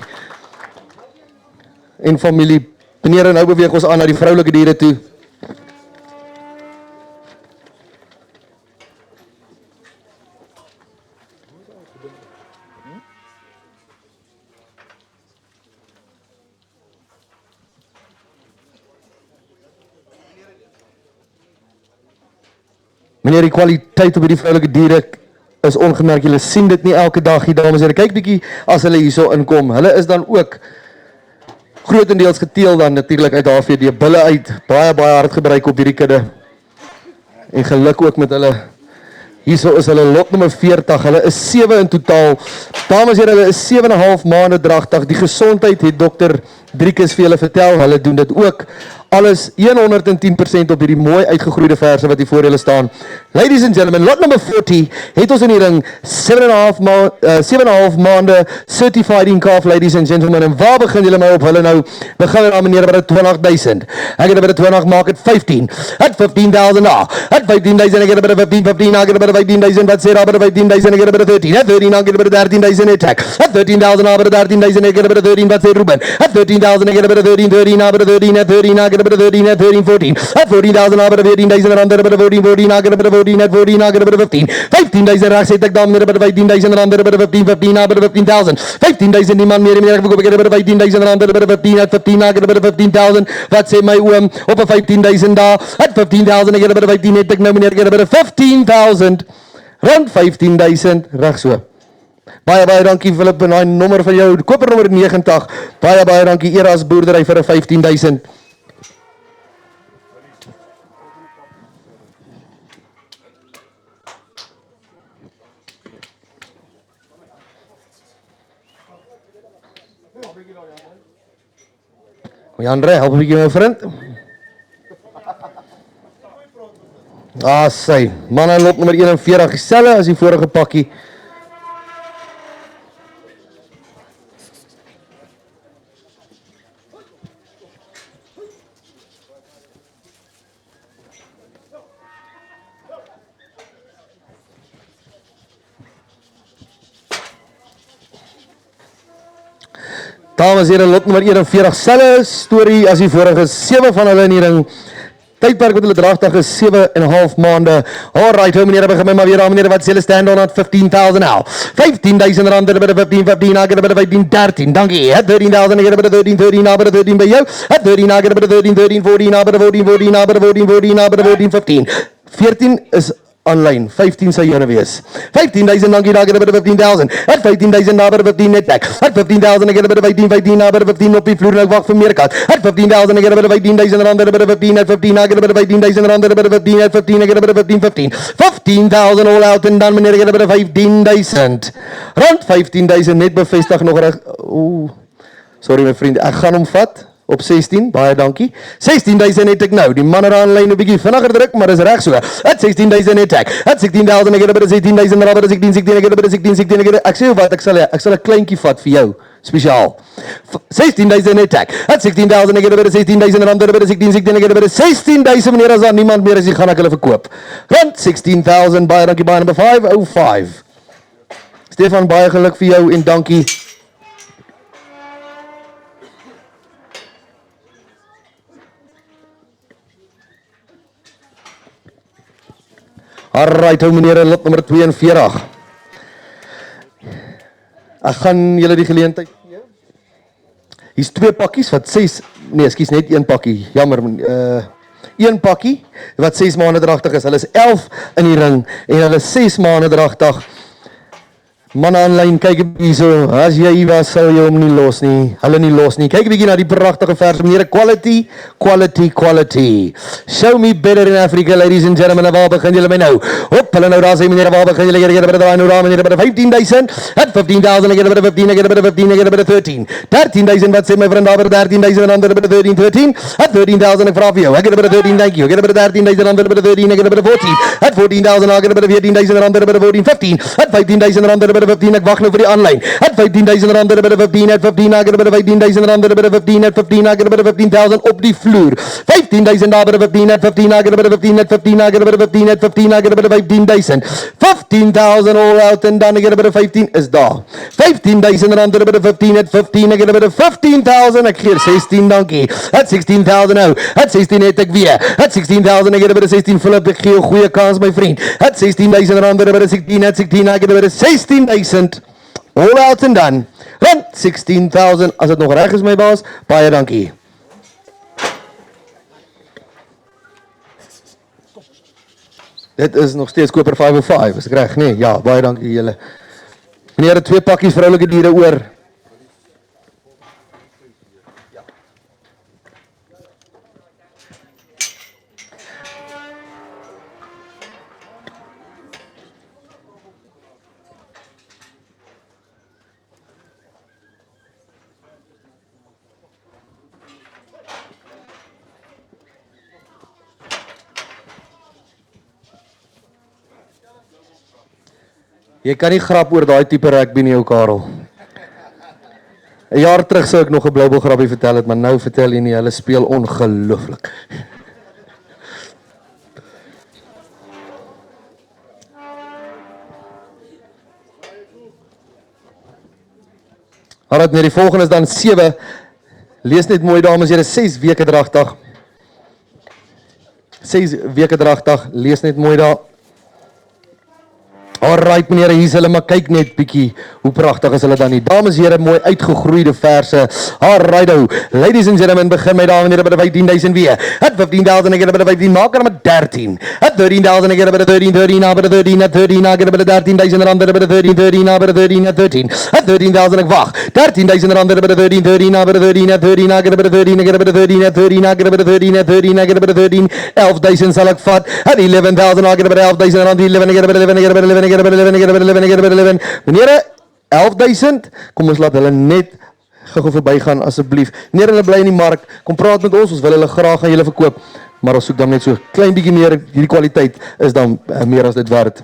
en familie. Meneer, nou beweeg ons aan na die vroulike diere toe. Meneer, die kwaliteit op die vroulike diere is ongemerk. Julle sien dit nie elke dag hier, dames en here. Kyk bietjie as hulle hierso inkom. Hulle is dan ook grootendeels geteel dan natuurlik uit HVD bulle uit. Baie hard gebruik op hierdie kudde. En geluk ook met hulle. Hierso is hulle lot nummer 40. Hulle is 7 in totaal. Dames en here, hulle is 7,5 maande dragtig. Die gesondheid het dokter Driekus vir julle vertel. Hulle doen dit ook. Alles 110% op hierdie mooi uitgegroeide verse wat hier voor julle staan. Ladies and gentlemen, lot number 40 het ons in die ring 7,5 maande certified in calf, ladies and gentlemen. En waar begin julle my op hulle nou? Begin aan meneer by 20,000. Ek het by 20 maak het 15. Het 15,000 na. Het 15,000 ek het by 15 ek het by 15,000 wat sê daar by 15,000 ek het by 13. Het 13 ek het by 13,000 attack. Het 13,000 na by 13,000 ek het by 13 wat sê Ruben. Het 13,000 ek het by 13 na by 13 het 13 ek by 13 at 13 14 at 14,000 na by 14,000 rand by 14 na by 14 at 14 na by 15 15,000 rand sê ek dan by 15,000 rand by 15 na by 15,000 15,000 die man meer ek verkoop ek by 15,000 rand by 15 at 15 na by 15,000 wat sê my oom op 'n 15,000 daar at 15,000 ek by 15 het ek nou meneer ek by 15,000 rand 15,000 reg so. Baie dankie Philip en daai nommer van jou koper nommer 90. Baie dankie Eras boerdery vir 'n 15,000. Andre, help 'n bietjie my vriend. Sy, man en lot nummer 41, dieselfde as die vorige pakkie. Dames en heren, lot nummer 41, selfe storie as die vorige, 7 van hulle in die ring. Tydperk wat hulle dragtig is, 7,5 maande. Alright, hou meneer, begin my maar weer aan meneer, wat sê hulle stand on at 15,000 now. 15,000 rand, a bit of 15, 15, I get a bit of 15, 13, dankie. At 13,000, I get a bit of 13, 13, I bit of 13 by jou. At 13, I get a bit of 13, 13, 14, I bit of 14, 14, I bit of 14, 14, I bit of 14, 15. 14 is aanlyn, 15 sal joune wees. 15,000, dankie, daar get a bit of 15,000. At 15,000, daar bit of 15 net back. At 15,000, I get a bit of 15, 15, daar bit of 15 op die vloer, en ek wacht vir meer kat. At 15,000, I get a bit of 15,000 rand, a bit of 15, at 15, I get a bit of 15,000 rand, a bit of 15, at 15, I get a bit of 15, 15. 15,000 all out en dan meneer, I get a bit of 15,000. Rand 15,000, net bevestig nog reg. Oeh, sorry my vriend, ek gaan hom vat. Op 16, baie dankie. 16,000 het ek nou. Die man er aanlyn 'n bietjie vinniger druk, maar dis reg so. At 16,000 het ek. At 16,000 ek het 'n bit of 16,000 rand, 16, 16 ek het 'n bit of 16, 16 ek het. Ek sê wat, ek sal 'n kleintjie vat vir jou, spesiaal. 16,000 het ek. At 16,000 ek het 'n bit of 16,000 rand, 'n bit of 16, 16 ek het 'n bit of 16,000 meneer as daar niemand meer is, gaan ek hulle verkoop. Rand 16,000 baie dankie baie number 505. Stefan, baie geluk vir jou en dankie. Alright, hou meneer, lot nummer 42. Ek gaan julle die geleentheid gee. Hier's 2 pakkies wat 6, nee, ekskuus, net 1 pakkie. Jammer, 1 pakkie wat 6 maande dragtig is. Hulle is 11 in die ring en hulle is 6 maande dragtig. Man aanlyn, kyk 'n bietjie so. As jy was, sal jy hom nie los nie. Hulle nie los nie. Kyk 'n bietjie na die pragtige vers, meneer. Quality, quality, quality. Show me better in Africa, ladies and gentlemen. Waar begin julle my nou? Hop, hulle nou daar sê meneer, waar begin julle? Ek het 'n bit of nou daar meneer, 'n bit of 15,000. At 15,000, ek het 'n bit of 15, ek het 'n bit of 15, ek het 'n bit of 13. 13,000 wat sê my vriend daar 13,000 rand, 'n bit of 13, 13. At 13,000 ek vra vir jou. Ek het 'n bit of 13, thank you. Ek het 'n bit of 13,000 rand, 'n bit of 13, ek het 'n bit of 14. At 14,000, ek het 'n bit of 14,000 rand, 'n bit of 14, 15. At 15,000 rand, 'n bit of 15, ek wag nou vir die aanlyn. At 15,000 rand, 'n bit of 15, at 15, ek het 'n bit of 15,000 rand, 'n bit of 15, at 15, ek het 'n bit of 15,000 op die vloer. 15,000 daar, 'n bit of 15, at 15, ek het 'n bit of 15, at 15, ek het 'n bit of 15, at 15, ek het 'n bit of 15,000. 15,000 all out en dan ek het 'n bit of 15 is daar. 15,000 rand, 'n bit of 15, at 15, ek het 'n bit of 15,000. Ek gee 16, dankie. At 16,000 nou. At 16 het ek weer. At 16,000 ek het 'n bit of 16 Philip, ek gee 'n goeie kans my vriend. At 16,000 rand, 'n bit of 16, at 16, ek het 'n bit of 16,000. All out en dan. Rand 16,000 as dit nog reg is my baas. Baie dankie. Dit is nog steeds koper 505, is ek reg? Nee, ja, baie dankie julle. Meneer, 2 pakkies vroulike diere oor. Jy kan nie grap oor daai tipe rugby nie, ou Karel. 'n Jaar terug sou ek nog 'n Bloubil grappie vertel het, maar nou vertel jy nie, hulle speel ongelooflik. Alright, nee, die volgende is dan 7. Lees net mooi dames en here, 6 weke dragtig. 6 weke dragtig, lees net mooi daar. Alright meneer, hier is hulle, maar kyk net bietjie hoe pragtig is hulle dan nie. Dames en here, mooi uitgegroeide verse. Alright ou, ladies and gentlemen, begin my dames en here by 15,000 weer. At 15,000 ek het by 15, maak er met 13. At 13,000 ek het by 13, 13, na by 13, at 13, ek het by 13,000 rand, by 13, 13, na by 13, at 13. At 13,000 ek wag. 13,000 rand, by 13, 13, na by 13, at 13, ek het by 13, ek het by 13, at 13, ek het by 13, at 13, ek het by 13, 11,000 sal ek vat. At 11,000 ek het by 11,000 rand, 11, ek het by 11, ek het by 11, ek het by 11, ek het by 11, ek het by 11. Meneer, 11,000, kom ons laat hulle net gou verbygaan asseblief. Meneer, hulle bly in die mark, kom praat met ons wil hulle graag aan julle verkoop. maar ons soek dan net so klein bietjie meer, hierdie kwaliteit is dan meer as dit werd.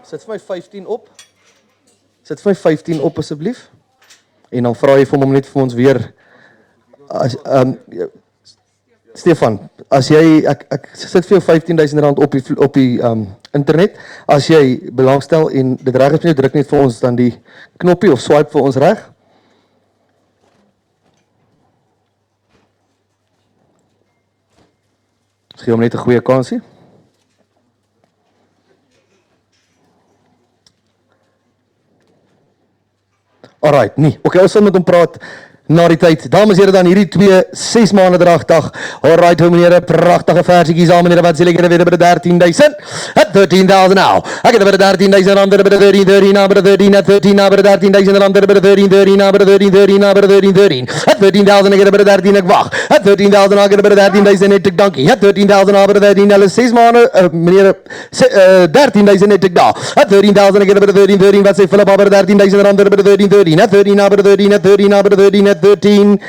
Sit vir my 15 op. Sit vir my 15 op asseblief. En dan vra jy vir hom net vir ons weer as Stefan, as jy ek sit vir jou R15,000 op die internet. As jy belangstel en dit reg is met jou, druk net vir ons dan die knoppie of swipe vir ons reg. Gee hom net 'n goeie kansie. Alright, nee. Okay, ons sal met hom praat na die tyd. Dames en here, dan hierdie 6 maande dragtig. Alright, hoe meneer, pragtige versietjies aan meneer, wat sê ek weer by 13,000. At 13,000 now. Ek het by 13,000 ander by 13 na by 13 na 13 na by 13,000 ander by 13 na by 13 na by 13. At 13,000 ek het by 13 ek wag. At 13,000 ek het by 13,000 net ek dankie. At 13,000 na by 13 hulle 6 maande meneer 13,000 net ek daar. At 13,000 ek het by 13 wat sê Philip by 13,000 ander by 13 na 13 na by 13 na 13 na by 13 13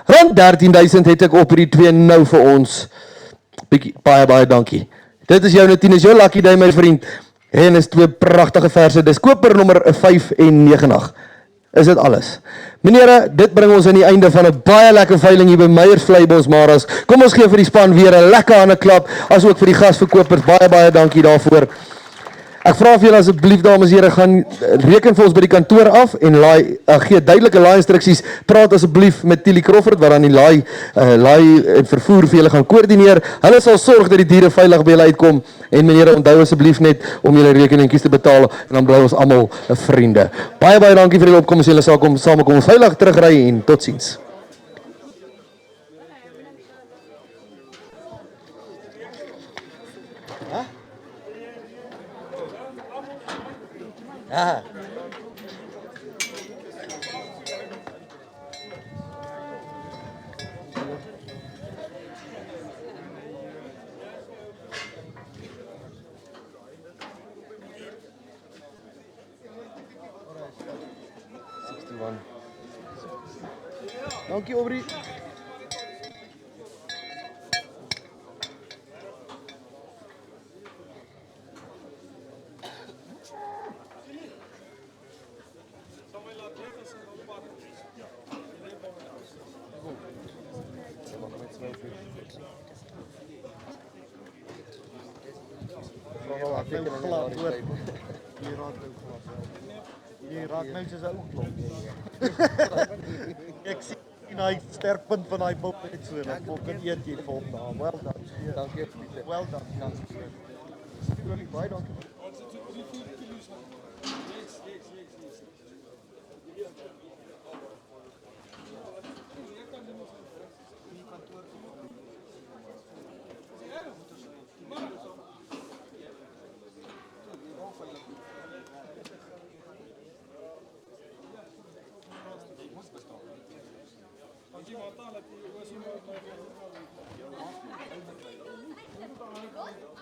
rond 13,000 het ek op hierdie 2 nou vir ons. Bietjie baie dankie. Dit is jou nou 10 is jou lucky day my vriend. En is 2 pragtige verse. Dis koper nommer 95. Is dit alles? Meneere, dit bring ons aan die einde van 'n baie lekker veiling hier by Meyers Vleibos Maras. Kom ons gee vir die span weer 'n lekker hande klap, as ook vir die gasverkopers. Baie dankie daarvoor. Ek vra vir julle asseblief dames en here, gaan reken vir ons by die kantoor af en gee duidelike laai instruksies. Praat asseblief met Tilly Crawford wat dan die laai en vervoer vir julle gaan koördineer. Hulle sal sorg dat die diere veilig by julle uitkom. En meneere, onthou asseblief net om julle rekeningkies te betaal en dan bly ons almal 'n vriende. Baie dankie vir julle opkoms. Julle sal kom saamkom veilig terugry en totsiens. Ja. Dankie Aubrey. Jy raak nou soos 'n ou klomp. Ek sien hy sterkpunt van daai pop net so. Dan kom kan eet jy vir hom daar. Well done. Dankie Pieter. Well done. Dankie. Baie dankie. Thank you.